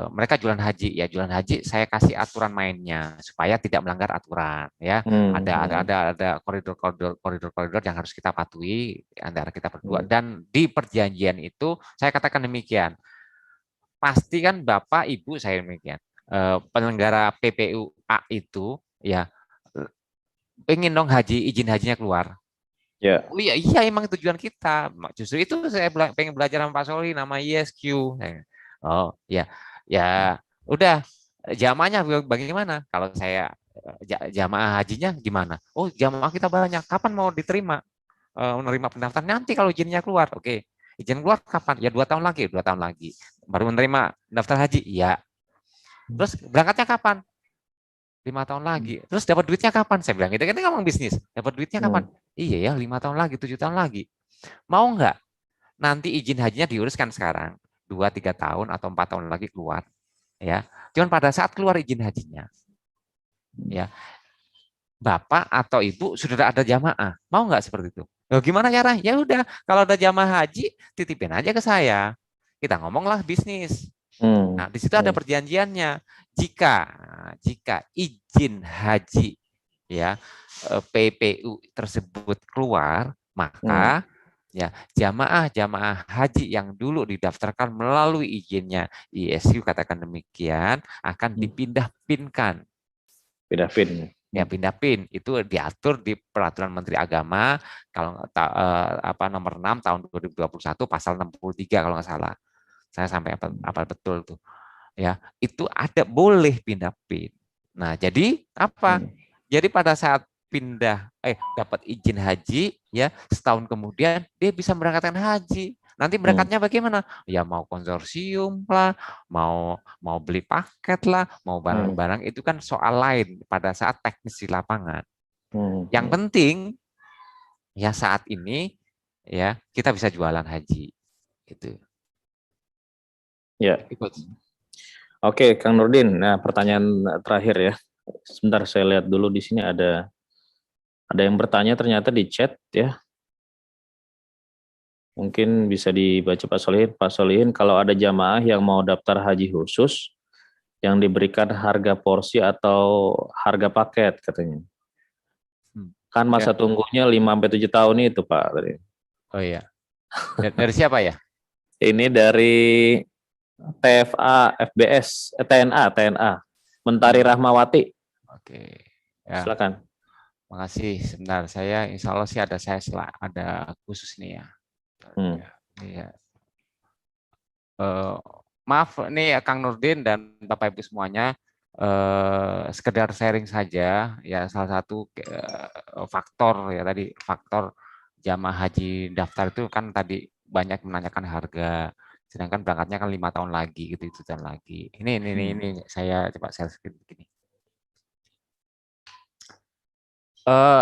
Mereka jualan haji, saya kasih aturan mainnya supaya tidak melanggar aturan ya. Ada koridor yang harus kita patuhi antara kita berdua, dan di perjanjian itu saya katakan demikian, pastikan Bapak Ibu, saya demikian, penyelenggara PPU A itu ya pengen dong izin hajinya keluar. Oh iya emang tujuan kita. Justru itu saya pengen belajar sama Pak Solihin, nama YSQ. Oh ya udah, jamaahnya bagaimana? Kalau saya jamaah hajinya gimana? Oh jamaah kita banyak. Kapan mau diterima? Menerima pendaftaran nanti kalau izinnya keluar. Oke. Izin keluar kapan? Ya 2 tahun lagi. Baru menerima daftar haji. Ya. Terus berangkatnya kapan? 5 tahun lagi. Terus dapat duitnya kapan? Saya bilang, itu kan ngomong bisnis. Dapat duitnya kapan? Iya ya, 5 tahun lagi, 7 tahun lagi. Mau nggak? Nanti izin hajinya diuruskan sekarang. 2-3 tahun atau 4 tahun lagi keluar. Ya. Cuman pada saat keluar izin hajinya, ya, Bapak atau Ibu sudah ada jamaah. Mau nggak seperti itu? Loh, gimana cara? Ya udah, kalau ada jamaah haji, titipin aja ke saya. Kita ngomonglah bisnis. Nah, di situ ada perjanjiannya. Jika izin haji ya PPU tersebut keluar, maka ya jamaah haji yang dulu didaftarkan melalui izinnya ISU, katakan demikian, akan dipindah-pinkan. Pindah-pin itu diatur di Peraturan Menteri Agama kalau nomor 6 tahun 2021 pasal 63 kalau nggak salah. Saya sampai apa betul tuh. Ya, itu ada boleh pindah pin. Nah, jadi apa? Jadi pada saat dapat izin haji ya, setahun kemudian dia bisa berangkatkan haji. Nanti berangkatnya bagaimana? Ya mau konsorsium lah, mau beli paket lah, mau barang-barang, itu kan soal lain pada saat teknis di lapangan. Yang penting ya saat ini ya kita bisa jualan haji gitu. Ya. Oke, Kang Nurdin. Nah, pertanyaan terakhir ya. Sebentar saya lihat dulu di sini ada yang bertanya ternyata di chat ya. Mungkin bisa dibaca Pak Solihin. Pak Solihin, kalau ada jamaah yang mau daftar haji khusus yang diberikan harga porsi atau harga paket katanya. Kan masa tunggunya 5-7 tahun itu, Pak. Oh iya. Dari siapa ya? Ini dari TFA FBS TNA Mentari Rahmawati. Oke. Ya. Silakan. Makasih. Sebentar, saya insya Allah sih ada khusus nih ya. Ya. Maaf nih Kang Nurdin dan Bapak Ibu semuanya, sekedar sharing saja ya, salah satu faktor jamaah haji daftar itu kan tadi banyak menanyakan harga, sedangkan berangkatnya kan 5 tahun lagi gitu, tahun lagi. Ini saya coba share screen begini.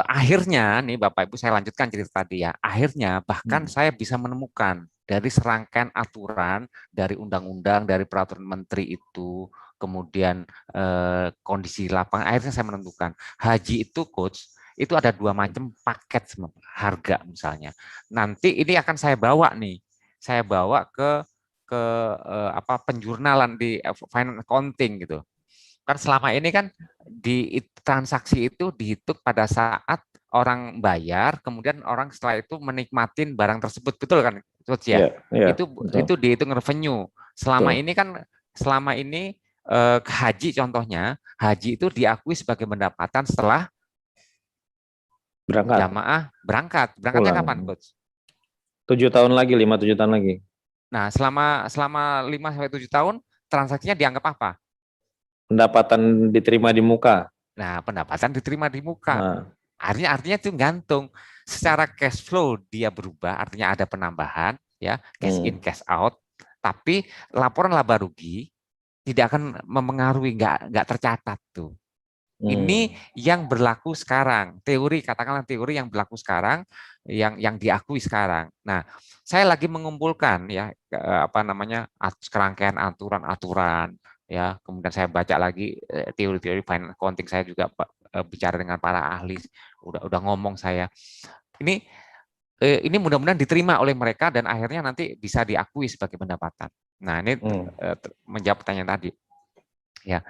Akhirnya nih Bapak Ibu, saya lanjutkan cerita tadi ya. Akhirnya bahkan saya bisa menemukan dari serangkaian aturan, dari undang-undang, dari peraturan menteri itu, kemudian kondisi lapangan, akhirnya saya menentukan haji itu coach itu ada 2 macam paket harga misalnya. Nanti ini akan saya bawa nih, saya bawa ke penjurnalan di finance accounting gitu. Kan selama ini kan di transaksi itu dihitung pada saat orang bayar, kemudian orang setelah itu menikmatin barang tersebut, betul kan, coach ya? Itu dihitung revenue. Selama ini haji contohnya, haji itu diakui sebagai pendapatan setelah jamaah berangkat. Berangkatnya kapan, coach? 7 tahun lagi, 5-7 tahun lagi. Nah, selama 5-7 tahun transaksinya dianggap apa? Pendapatan diterima di muka. Nah, pendapatan diterima di muka. Artinya itu gantung. Secara cash flow dia berubah, artinya ada penambahan, ya, cash in, cash out. Tapi laporan laba rugi tidak akan mempengaruhi, nggak tercatat tuh. Ini yang berlaku sekarang, katakanlah teori yang berlaku sekarang, yang diakui sekarang. Nah, saya lagi mengumpulkan ya serangkaian aturan-aturan, ya, kemudian saya baca lagi teori-teori finance accounting, saya juga bicara dengan para ahli, udah ngomong saya. Ini mudah-mudahan diterima oleh mereka dan akhirnya nanti bisa diakui sebagai pendapatan. Nah, ini menjawab pertanyaan tadi. Ya.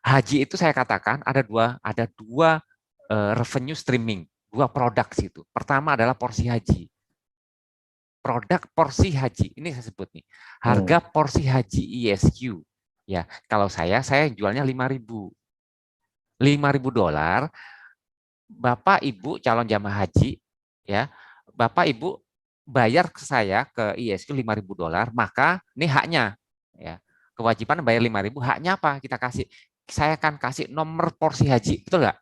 Haji itu saya katakan ada dua revenue streaming, 2 produk situ. Pertama adalah porsi haji. Produk porsi haji, ini saya sebut nih. Harga porsi haji ISQ. Ya, kalau saya jualnya $5.000. $5.000. Bapak Ibu calon jamaah haji, ya. Bapak Ibu bayar ke saya ke ISQ $5.000, maka ini haknya, ya. Kewajiban bayar 5.000, haknya apa? Saya akan kasih nomor porsi haji, betul nggak?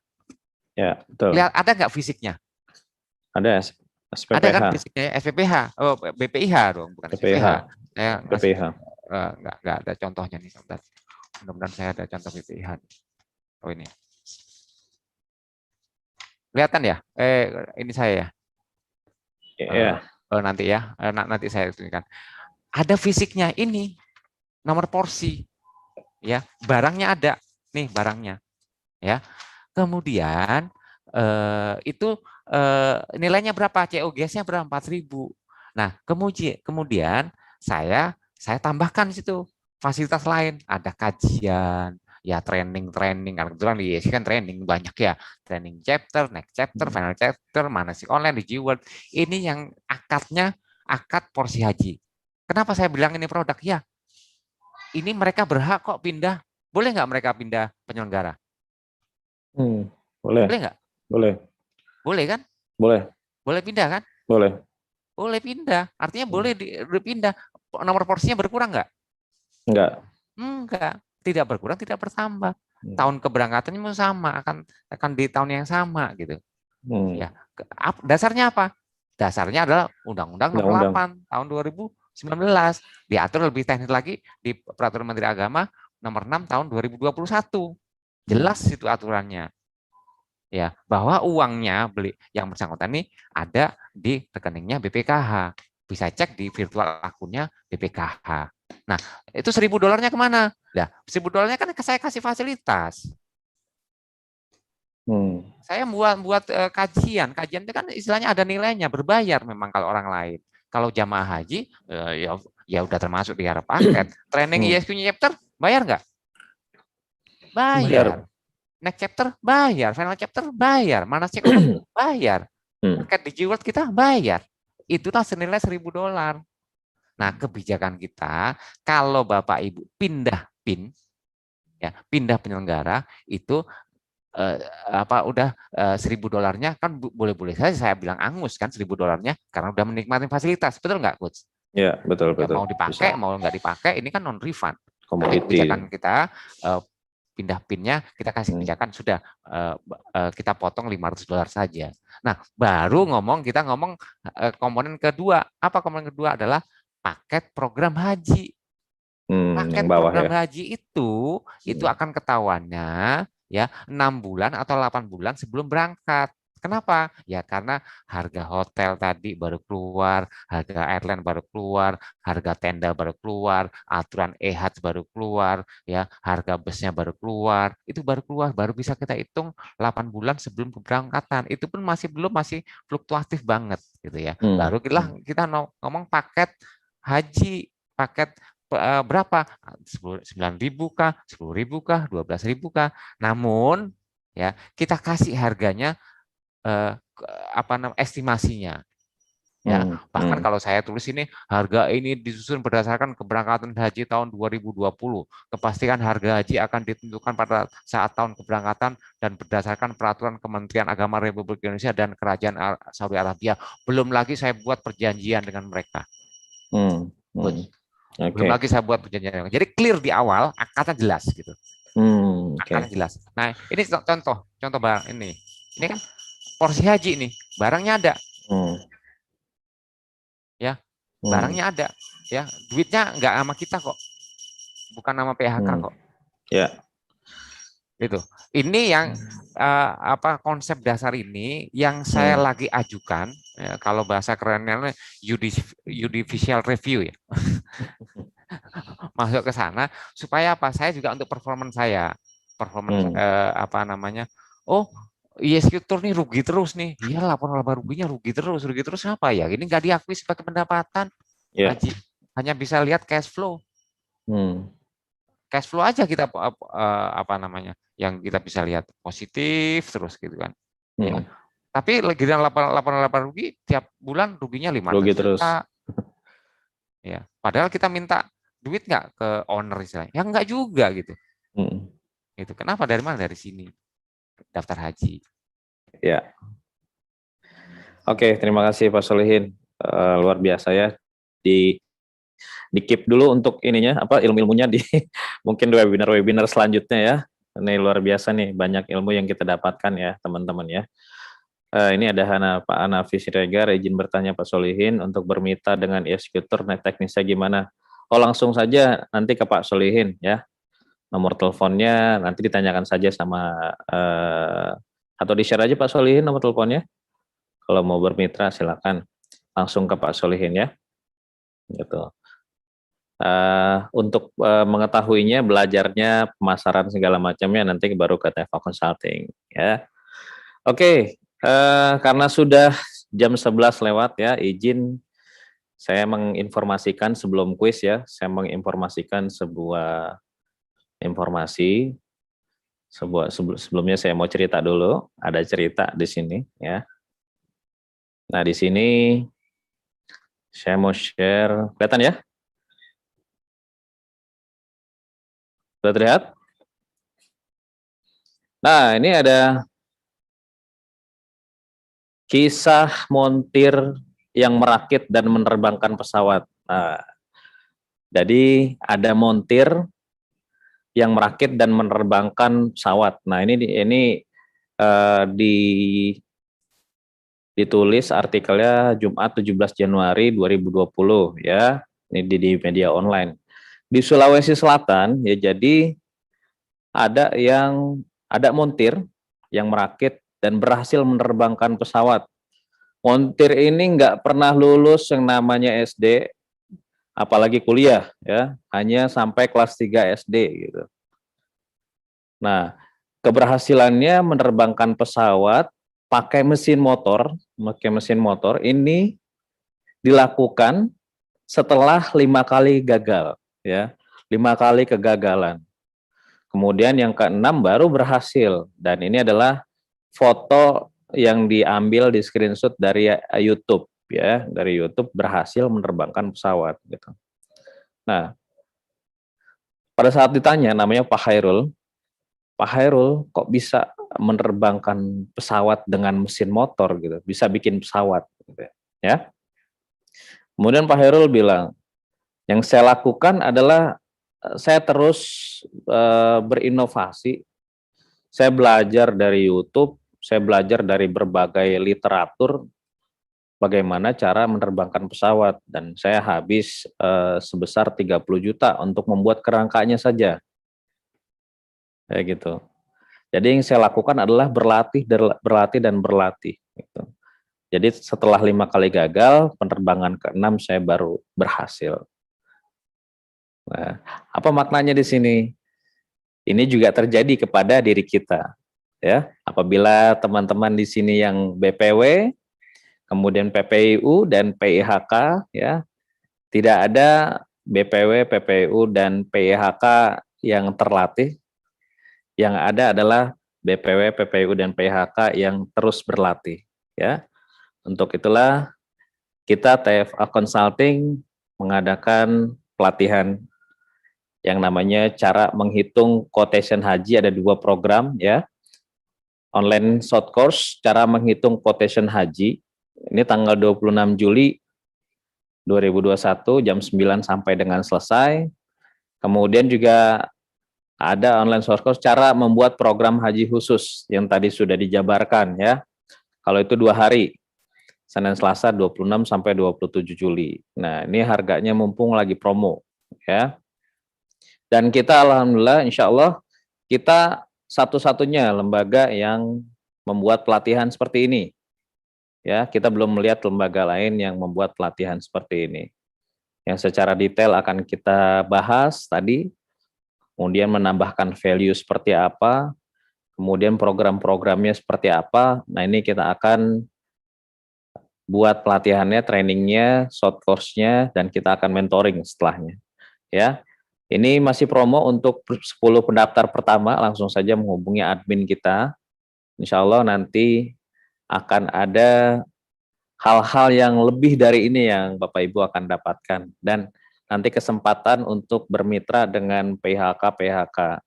Ya, betul. Lihat, ada nggak fisiknya? Ada SPPH. Ada kan fisiknya, SPPH, BPIH dong, bukan SPPH. BPIH. Nggak ada contohnya nih, sebentar. Mudah-mudahan saya ada contoh BPIH. Oh ini. Kelihatan ya? Ini saya ya. Iya. Nanti ya, nanti saya tunjukkan. Ada fisiknya ini, nomor porsi, ya, barangnya ada. Nih barangnya, ya. Kemudian itu nilainya berapa? COGS-nya berapa? 4.000. Nah, kemudian saya tambahkan di situ fasilitas lain, ada kajian, ya, training kan kebetulan di ISC kan training banyak ya, training chapter, next chapter, final chapter, manasik online di G-World. Ini yang akad porsi haji. Kenapa saya bilang ini produk? Ya, ini mereka berhak kok pindah. Boleh nggak mereka pindah penyelenggara? Boleh. Boleh nggak? Boleh. Boleh kan? Boleh. Boleh pindah kan? Boleh. Boleh pindah. Artinya boleh dipindah. Nomor porsinya berkurang nggak? Enggak. Enggak. Tidak berkurang, tidak bertambah. Tahun keberangkatannya sama, akan di tahun yang sama gitu. Ya. Dasarnya apa? Dasarnya adalah Undang-Undang Nomor 8 tahun 2019. Diatur lebih teknis lagi di Peraturan Menteri Agama Nomor 6 tahun 2021. Jelas itu aturannya. Ya, bahwa uangnya yang bersangkutan ini ada di rekeningnya BPKH. Bisa cek di virtual akunnya BPKH. Nah, itu $1.000 kemana? Nah, $1.000 kan saya kasih fasilitas. Saya buat kajian itu kan istilahnya ada nilainya, berbayar memang kalau orang lain. Kalau jamaah haji ya udah termasuk di harap paket. Training ISQ-nya chapter bayar nggak? Bayar. Next chapter bayar, final chapter bayar, manasik bayar. Paket di G-World kita bayar. Itulah senilai $1.000. Nah, kebijakan kita kalau Bapak Ibu pindah PIN, ya, pindah penyelenggara itu udah $1.000-nya kan boleh-boleh saja saya bilang angus kan $1.000-nya karena udah menikmati fasilitas, betul nggak, Coach? Ya, betul. Mau dipakai, mau nggak dipakai, ini kan non refund. Kebijakan kita pindah PIN-nya kita kasih kebijakan sudah kita potong $500 saja. Nah, baru kita ngomong komponen kedua. Apa komponen kedua? Adalah paket program haji. Paket program haji itu akan ketahuannya ya 6 bulan atau 8 bulan sebelum berangkat. Kenapa? Ya karena harga hotel tadi baru keluar, harga airline baru keluar, harga tenda baru keluar, aturan EHAT baru keluar, ya harga busnya baru keluar. Itu baru keluar, baru bisa kita hitung 8 bulan sebelum keberangkatan. Itu pun masih fluktuatif banget gitu ya. Baru kita ngomong paket haji, paket berapa? 9.000 kah, 10.000 kah, 12.000 kah? Namun ya kita kasih harganya estimasinya ya. Bahkan kalau saya tulis ini harga ini disusun berdasarkan keberangkatan haji tahun 2020, kepastian harga haji akan ditentukan pada saat tahun keberangkatan dan berdasarkan peraturan Kementerian Agama Republik Indonesia dan Kerajaan Saudi Arabia. Belum lagi saya buat perjanjian dengan mereka. Belum lagi saya buat perjanjian. Jadi clear di awal, akadnya jelas gitu. Akadnya jelas. Nah, ini contoh barang ini. Ini kan porsi haji nih, barangnya ada. Ya, barangnya ada. Ya, duitnya nggak sama kita kok. Bukan nama PHK kok. Ya. Itu. Ini yang konsep dasar ini yang saya lagi ajukan, ya, kalau bahasa kerennya judicial review ya. Masuk ke sana supaya apa? Saya juga untuk performance saya. Oh, executor nih rugi terus nih. Iya, laporan laba ruginya rugi terus apa ya? Ini nggak diakui sebagai pendapatan. Haji hanya bisa lihat cash flow. Cash flow aja kita yang kita bisa lihat positif terus gitu kan. Ya. Tapi giliran laporan rugi tiap bulan ruginya 500 rugi juta. Terus. Ya, padahal kita minta duit nggak ke owner istilahnya? Ya nggak juga gitu. Itu kenapa? Dari mana? Dari sini. Daftar haji. Ya. Oke, terima kasih Pak Solihin. Luar biasa ya. Di keep dulu untuk ininya, ilmu-ilmunya di mungkin webinar selanjutnya ya. Ini luar biasa nih, banyak ilmu yang kita dapatkan ya teman-teman ya. Ini ada Pak Hanafi Siregar, izin bertanya Pak Solihin untuk bermitra dengan executor, teknisnya gimana? Oh, langsung saja nanti ke Pak Solihin ya. Nomor teleponnya nanti ditanyakan saja sama atau di-share aja Pak Solihin nomor teleponnya. Kalau mau bermitra silakan langsung ke Pak Solihin ya. Gitu. Untuk mengetahuinya, belajarnya, pemasaran segala macamnya nanti baru ke Teva Consulting ya. Oke, karena sudah jam 11 lewat ya, izin saya menginformasikan sebelum kuis ya, saya menginformasikan sebuah informasi. Sebelumnya saya mau cerita dulu, ada cerita di sini ya. Nah, di sini saya mau share, kelihatan ya? Sudah terlihat? Nah, ini ada kisah montir yang merakit dan menerbangkan pesawat. Nah, jadi ada montir yang merakit dan menerbangkan pesawat. Nah, ini ditulis artikelnya Jumat 17 Januari 2020 ya. Ini di media online. Di Sulawesi Selatan ya, jadi ada montir yang merakit dan berhasil menerbangkan pesawat. Montir ini nggak pernah lulus yang namanya SD, apalagi kuliah ya, hanya sampai kelas 3 SD gitu. Nah, keberhasilannya menerbangkan pesawat pakai mesin motor ini dilakukan setelah 5 kali gagal ya, 5 kali kegagalan. Kemudian yang ke-6 baru berhasil, dan ini adalah foto yang diambil di screenshot dari YouTube ya, dari YouTube berhasil menerbangkan pesawat gitu. Nah, pada saat ditanya, namanya Pak Hairul kok bisa menerbangkan pesawat dengan mesin motor gitu, bisa bikin pesawat gitu ya. Kemudian Pak Hairul bilang, yang saya lakukan adalah saya terus berinovasi. Saya belajar dari YouTube, saya belajar dari berbagai literatur bagaimana cara menerbangkan pesawat, dan saya habis sebesar 30 juta untuk membuat kerangkanya saja. Kayak gitu. Jadi yang saya lakukan adalah berlatih, berlatih dan berlatih. Gitu. Jadi setelah 5 kali gagal, penerbangan ke-6 saya baru berhasil. Nah, apa maknanya di sini? Ini juga terjadi kepada diri kita. Ya, apabila teman-teman di sini yang BPW, kemudian PPIU dan PIHK, ya, tidak ada BPW, PPIU dan PIHK yang terlatih. Yang ada adalah BPW, PPIU dan PIHK yang terus berlatih. Ya, untuk itulah kita TFA Consulting mengadakan pelatihan yang namanya cara menghitung quotation haji. Ada 2 program, ya. Online short course cara menghitung quotation haji. Ini tanggal 26 Juli 2021 jam 9 sampai dengan selesai. Kemudian juga ada online short course cara membuat program haji khusus yang tadi sudah dijabarkan, ya. Kalau itu 2 hari, Senin Selasa 26 sampai 27 Juli. Nah, ini harganya mumpung lagi promo, ya. Dan kita alhamdulillah insya Allah kita satu-satunya lembaga yang membuat pelatihan seperti ini. Ya, kita belum melihat lembaga lain yang membuat pelatihan seperti ini. Yang secara detail akan kita bahas tadi, kemudian menambahkan value seperti apa, kemudian program-programnya seperti apa. Nah, ini kita akan buat pelatihannya, trainingnya, short course-nya, dan kita akan mentoring setelahnya. Ya, ini masih promo untuk 10 pendaftar pertama, langsung saja menghubungi admin kita. Insya Allah nanti akan ada hal-hal yang lebih dari ini yang Bapak Ibu akan dapatkan, dan nanti kesempatan untuk bermitra dengan PHK,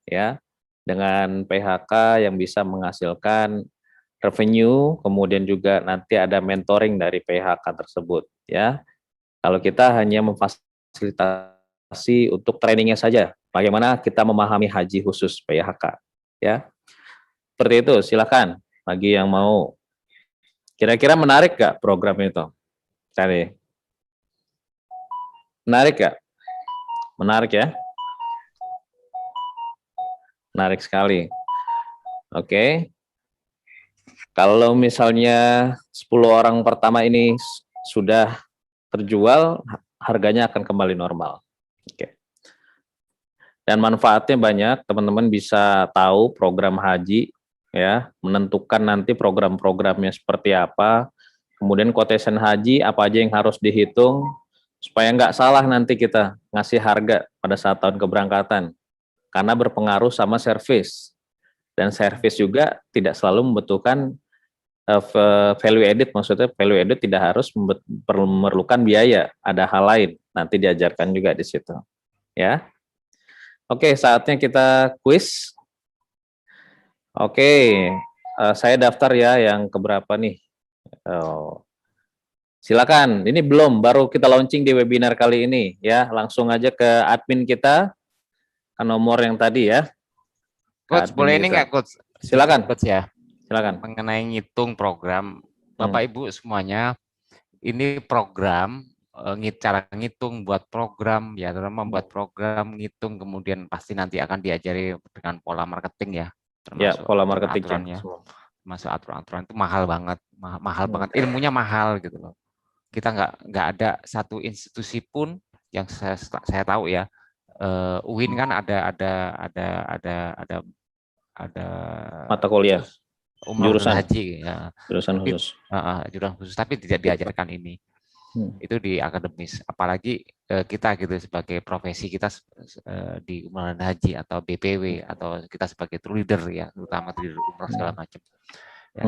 ya, dengan PHK yang bisa menghasilkan revenue, kemudian juga nanti ada mentoring dari PHK tersebut, ya. Kalau kita hanya memfasilitasi untuk trainingnya saja, bagaimana kita memahami haji khusus PHK, ya. Seperti itu, silakan bagi yang mau. Kira-kira menarik gak program itu? Cari. Menarik gak? Menarik ya? Menarik sekali. Oke. Kalau misalnya 10 orang pertama ini sudah terjual, harganya akan kembali normal. Oke. Dan manfaatnya banyak, teman-teman bisa tahu program haji, ya, menentukan nanti program-programnya seperti apa, kemudian quotation haji apa aja yang harus dihitung, supaya nggak salah nanti kita ngasih harga pada saat tahun keberangkatan, karena berpengaruh sama servis, dan servis juga tidak selalu membutuhkan value added, maksudnya value added tidak harus memerlukan biaya, ada hal lain, nanti diajarkan juga di situ, ya. Oke, saatnya kita quiz. Oke, saya daftar ya yang keberapa nih. Silakan, ini belum, baru kita launching di webinar kali ini ya. Langsung aja ke admin kita, ke nomor yang tadi ya. Coach, boleh ini nggak Coach? Silakan. Coach ya. Silakan. Mengenai ngitung program, Bapak Ibu semuanya, ini program cara ngitung buat program ya, terutama buat program ngitung, kemudian pasti nanti akan diajari dengan pola marketing ya. Ya, pola marketing aturannya, masuk aturan-aturan itu mahal banget, mahal banget, ilmunya mahal gitu loh. Kita nggak ada satu institusi pun yang saya tahu ya, UIN kan ada mata kuliah jurusan haji ya, jurusan khusus, jurusan khusus, tapi tidak diajarkan ini. Itu di akademis, apalagi kita gitu sebagai profesi kita di umroh dan haji atau BPW atau kita sebagai tour leader ya, terutama tour leader umroh segala macam ya.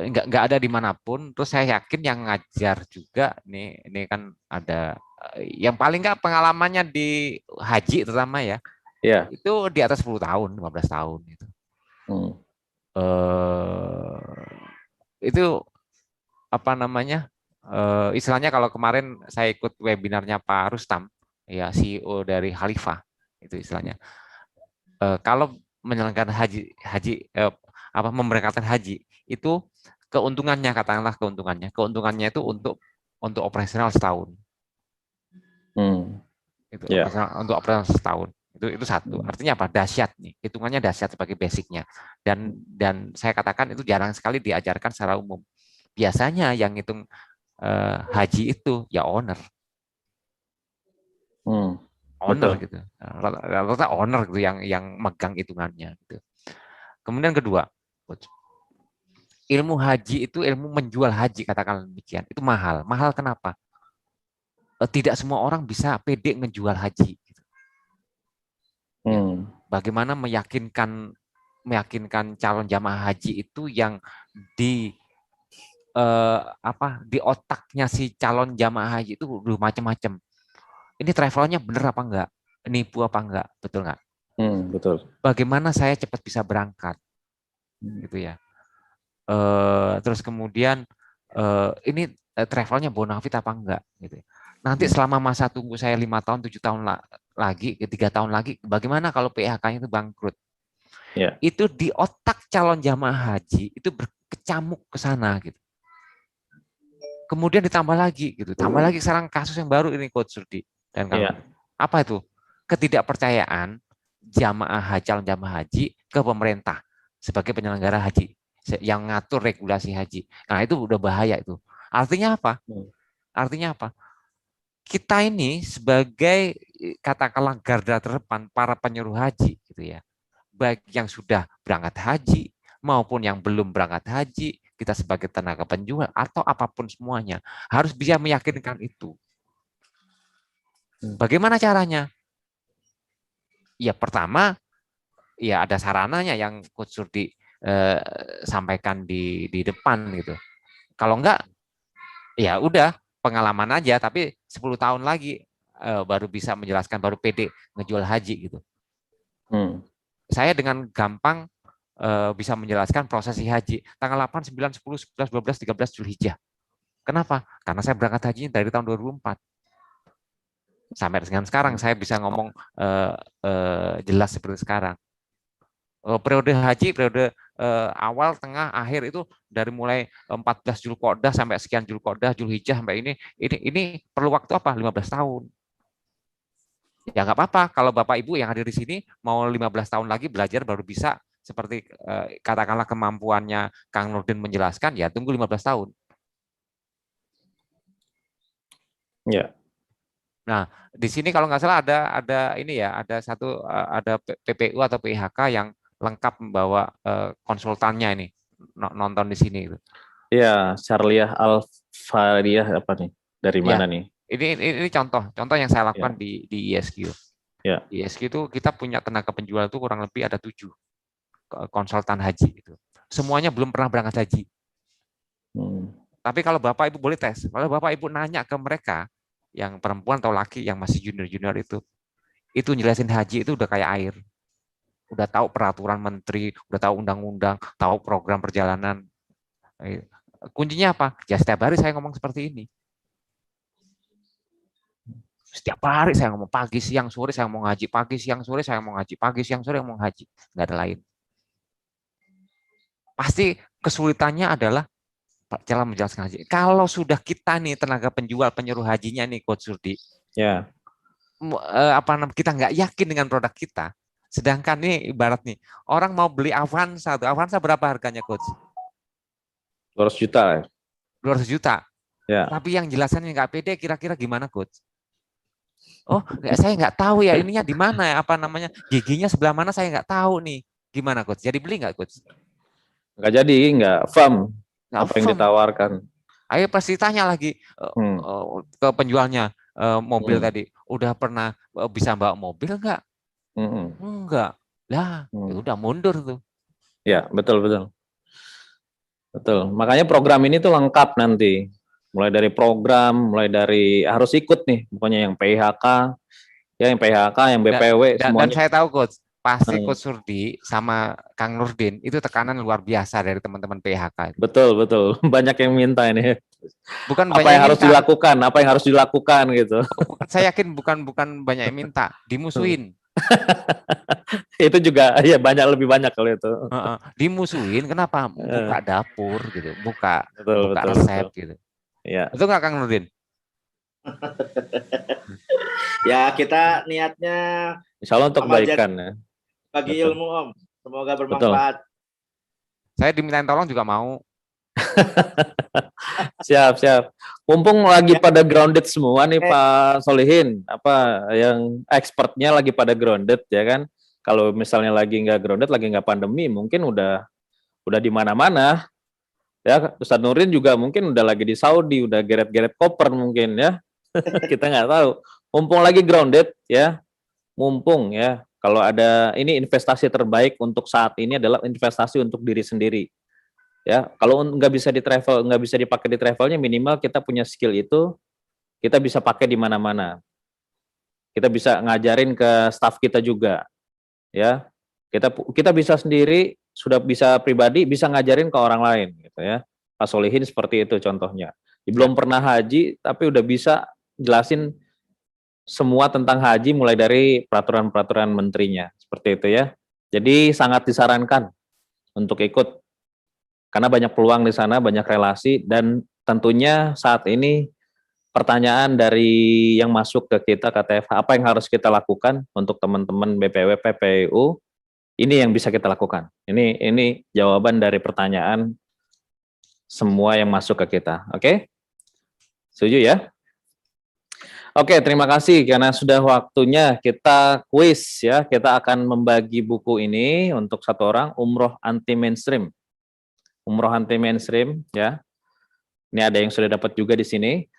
Nggak ada dimanapun. Terus saya yakin yang ngajar juga ini kan ada yang paling nggak pengalamannya di haji terutama ya, itu di atas 10 tahun 15 tahun gitu. Itu apa namanya, istilahnya kalau kemarin saya ikut webinarnya Pak Rustam ya, CEO dari Khalifah, itu istilahnya kalau menjalankan memberangkatkan haji itu keuntungannya, katakanlah keuntungannya itu untuk operasional setahun. Itu operasional, untuk operasional setahun. Itu satu. Artinya apa? Dahsyat nih. Hitungannya dahsyat sebagai basicnya. Dan saya katakan itu jarang sekali diajarkan secara umum. Biasanya yang hitung haji itu ya owner. Owner betul. gitu. Rata-rata owner gitu yang megang hitungannya gitu. Kemudian kedua, ilmu haji itu ilmu menjual haji, katakan demikian. Itu mahal. Mahal kenapa? Tidak semua orang bisa pede ngejual haji. Bagaimana meyakinkan calon jamaah haji itu yang di di otaknya si calon jamaah haji itu udah macam-macam. Ini travelnya bener apa enggak? Nipu apa enggak? Betul enggak? Betul. Bagaimana saya cepat bisa berangkat? Gitu ya. Terus kemudian ini travelnya bonafit apa enggak? Gitu. Nanti selama masa tunggu saya 5 tahun, 7 tahun lagi, 3 tahun lagi, bagaimana kalau PHK-nya itu bangkrut? Ya. Itu di otak calon jamaah haji itu berkecamuk ke sana gitu. Kemudian ditambah lagi gitu, tambah lagi sekarang kasus yang baru ini Coach Rudi dan kawan. Apa itu? Ketidakpercayaan calon jamaah haji ke pemerintah sebagai penyelenggara haji yang ngatur regulasi haji. Nah, itu udah bahaya itu. Artinya apa? Artinya apa? Kita ini sebagai katakanlah garda terdepan para penyuluh haji gitu ya. Baik yang sudah berangkat haji maupun yang belum berangkat haji, kita sebagai tenaga penjual atau apapun semuanya harus bisa meyakinkan itu. Bagaimana caranya? Ya pertama, ya ada sarananya yang Coach Rudi sampaikan di depan gitu. Kalau enggak, ya udah pengalaman aja, tapi 10 tahun lagi baru bisa menjelaskan, baru pede ngejual haji gitu. Saya dengan gampang bisa menjelaskan prosesi haji tanggal 8, 9, 10, 11, 12, 13 Zulhijjah. Kenapa? Karena saya berangkat haji dari tahun 2004. Sampai dengan sekarang saya bisa ngomong jelas seperti sekarang. Periode haji, periode awal, tengah, akhir itu dari mulai 14 Zulqa'dah sampai sekian Zulqa'dah, Zulhijjah sampai ini perlu waktu apa? 15 tahun. Ya nggak apa-apa kalau Bapak Ibu yang hadir di sini mau 15 tahun lagi belajar baru bisa seperti katakanlah kemampuannya Kang Nurdin menjelaskan, ya tunggu 15 tahun. Ya. Nah, di sini kalau nggak salah ada ini ya, ada PPU atau PHK yang lengkap membawa konsultannya ini nonton di sini. Iya, Charliah Al-Fariah apa nih? Dari mana nih? Ini contoh yang saya lakukan di ISQ. Ya. Di ISQ itu kita punya tenaga penjual itu kurang lebih ada 7 konsultan haji itu. Semuanya belum pernah berangkat haji. Tapi kalau Bapak Ibu boleh tes, kalau Bapak Ibu nanya ke mereka yang perempuan atau laki yang masih junior itu jelasin haji itu udah kayak air. Udah tahu peraturan menteri, udah tahu undang-undang, tahu program perjalanan. Kuncinya apa? Ya setiap hari saya ngomong seperti ini. Setiap hari saya ngomong pagi, siang, sore saya ngomong haji, pagi, siang, sore saya ngomong haji, pagi, siang, sore ngomong haji. Nggak ada lain. Pasti kesulitannya adalah cara menjelaskan haji. Kalau sudah kita nih tenaga penjual, penyuluh hajinya nih Coach Rudi, ya. Kita nggak yakin dengan produk kita. Sedangkan nih ibarat nih orang mau beli Avanza, Avanza berapa harganya Coach? 200 juta ya. 200 juta. Ya. Tapi yang jelasannya nggak pede, kira-kira gimana Coach? Oh, saya nggak tahu ya ininya di mana ya, giginya sebelah mana saya nggak tahu nih. Gimana Coach? Jadi beli nggak Coach? Nggak jadi, nggak firm. Apa yang ditawarkan? Ayo pasti tanya lagi ke penjualnya mobil tadi. Udah pernah bisa bawa mobil nggak? Enggak. Lah, ya udah mundur tuh. Ya, betul. Makanya program ini tuh lengkap nanti. Mulai dari program, harus ikut nih, pokoknya yang PHK, yang BPW, semuanya. Dan saya tahu Coach, pasti Coach Rudi sama Kang Nurdin itu tekanan luar biasa dari teman-teman PHK. Betul. Banyak yang minta ini. Bukan apa yang harus dilakukan gitu. Saya yakin bukan banyak yang minta, dimusuhin. Itu juga ya lebih banyak kalau itu. Dimusuhin kenapa? Buka dapur gitu, buka resep gitu. Ya. Betul nggak Kang Nurdin? Ya kita niatnya Insya Allah untuk amal kebaikan jariah ya. bagi Betul. ilmu Om. Semoga Betul. bermanfaat. Saya dimintain tolong juga mau. Siap, siap. Mumpung lagi Ya. pada grounded semua nih Pak Solihin, apa yang expertnya lagi pada grounded ya kan? Kalau misalnya lagi nggak grounded, lagi nggak pandemi, mungkin udah di mana-mana. Ya, Ustadz Nurdin juga mungkin udah lagi di Saudi, udah geret-geret koper mungkin ya. Kita nggak tahu. Mumpung lagi grounded ya, mumpung ya. Kalau ada ini investasi terbaik untuk saat ini adalah investasi untuk diri sendiri. Ya, kalau nggak bisa di travel, nggak bisa dipakai di travelnya, minimal kita punya skill itu, kita bisa pakai di mana-mana. Kita bisa ngajarin ke staff kita juga, ya. Kita bisa sendiri, sudah bisa pribadi, bisa ngajarin ke orang lain, gitu ya. Pak Solihin seperti itu contohnya. Belum pernah haji, tapi udah bisa jelasin semua tentang haji, mulai dari peraturan-peraturan menterinya, seperti itu ya. Jadi sangat disarankan untuk ikut. Karena banyak peluang di sana, banyak relasi, dan tentunya saat ini pertanyaan dari yang masuk ke kita KTF, apa yang harus kita lakukan untuk teman-teman BPW PPU, ini yang bisa kita lakukan. Ini jawaban dari pertanyaan semua yang masuk ke kita. Oke? Setuju ya? Oke, terima kasih karena sudah waktunya kita kuis ya. Kita akan membagi buku ini untuk satu orang, Umroh Anti Mainstream. Umroh Anti Mainstream ya. Ini ada yang sudah dapat juga di sini.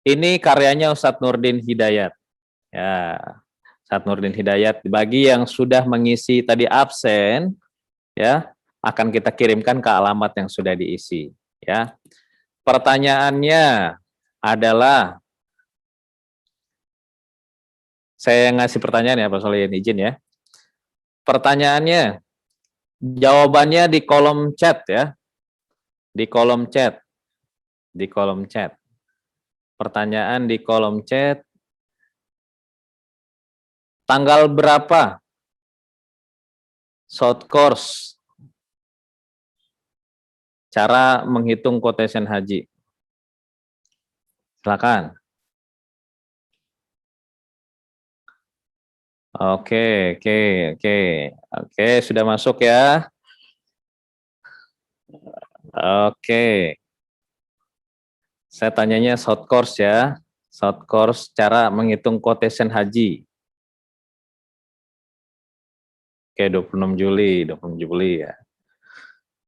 Ini karyanya Ustadz Nurdin Hidayat. Ya, Ustadz Nurdin Hidayat. Bagi yang sudah mengisi tadi absen, ya, akan kita kirimkan ke alamat yang sudah diisi. Ya, pertanyaannya adalah, saya ngasih pertanyaan ya Pak Solihin, izin ya. Pertanyaannya, jawabannya di kolom chat ya, di kolom chat, di kolom chat. Pertanyaan di kolom chat. Tanggal berapa short course cara menghitung quotation haji? Silakan. Oke, sudah masuk ya. Oke. Saya tanyanya short course ya. Short course cara menghitung quotation haji. Oke, 26 Juli ya.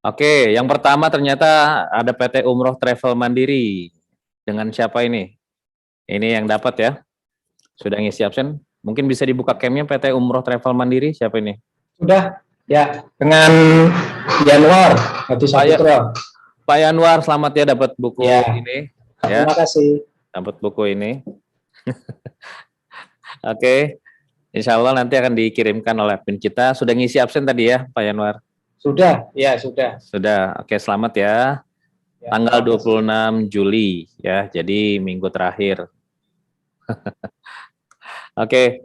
Oke, yang pertama ternyata ada PT Umroh Travel Mandiri. Dengan siapa ini? Ini yang dapat ya. Sudah ngisi absen. Mungkin bisa dibuka camnya PT Umroh Travel Mandiri. Siapa ini? Sudah, ya. Dengan Yanwar. Pak Yanwar, selamat ya dapat buku ini. Ya. Terima kasih. Dapat buku ini. Oke. Insya Allah nanti akan dikirimkan oleh admin kita. Sudah ngisi absen tadi ya, Pak Yanwar? Sudah, ya sudah. Sudah, oke, selamat ya. Tanggal 26 Juli ya, jadi minggu terakhir. Oke,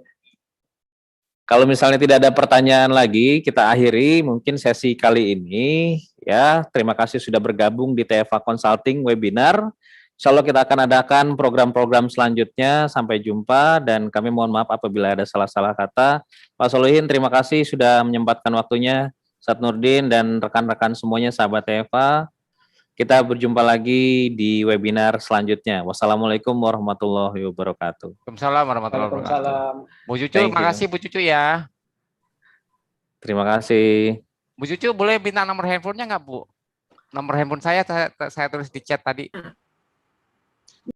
kalau misalnya tidak ada pertanyaan lagi, kita akhiri mungkin sesi kali ini ya. Terima kasih sudah bergabung di TFA Consulting webinar. Insya Allah kita akan adakan program-program selanjutnya. Sampai jumpa dan kami mohon maaf apabila ada salah-salah kata. Pak Solihin, terima kasih sudah menyempatkan waktunya. Ustadz Nurdin dan rekan-rekan semuanya, sahabat TFA. Kita berjumpa lagi di webinar selanjutnya. Wassalamualaikum warahmatullahi wabarakatuh. Waalaikumsalam warahmatullahi wabarakatuh. Bu Cucu, makasih Bu Cucu ya. Terima kasih. Bu Cucu boleh minta nomor handphonenya nggak Bu? Nomor handphone saya tulis di chat tadi.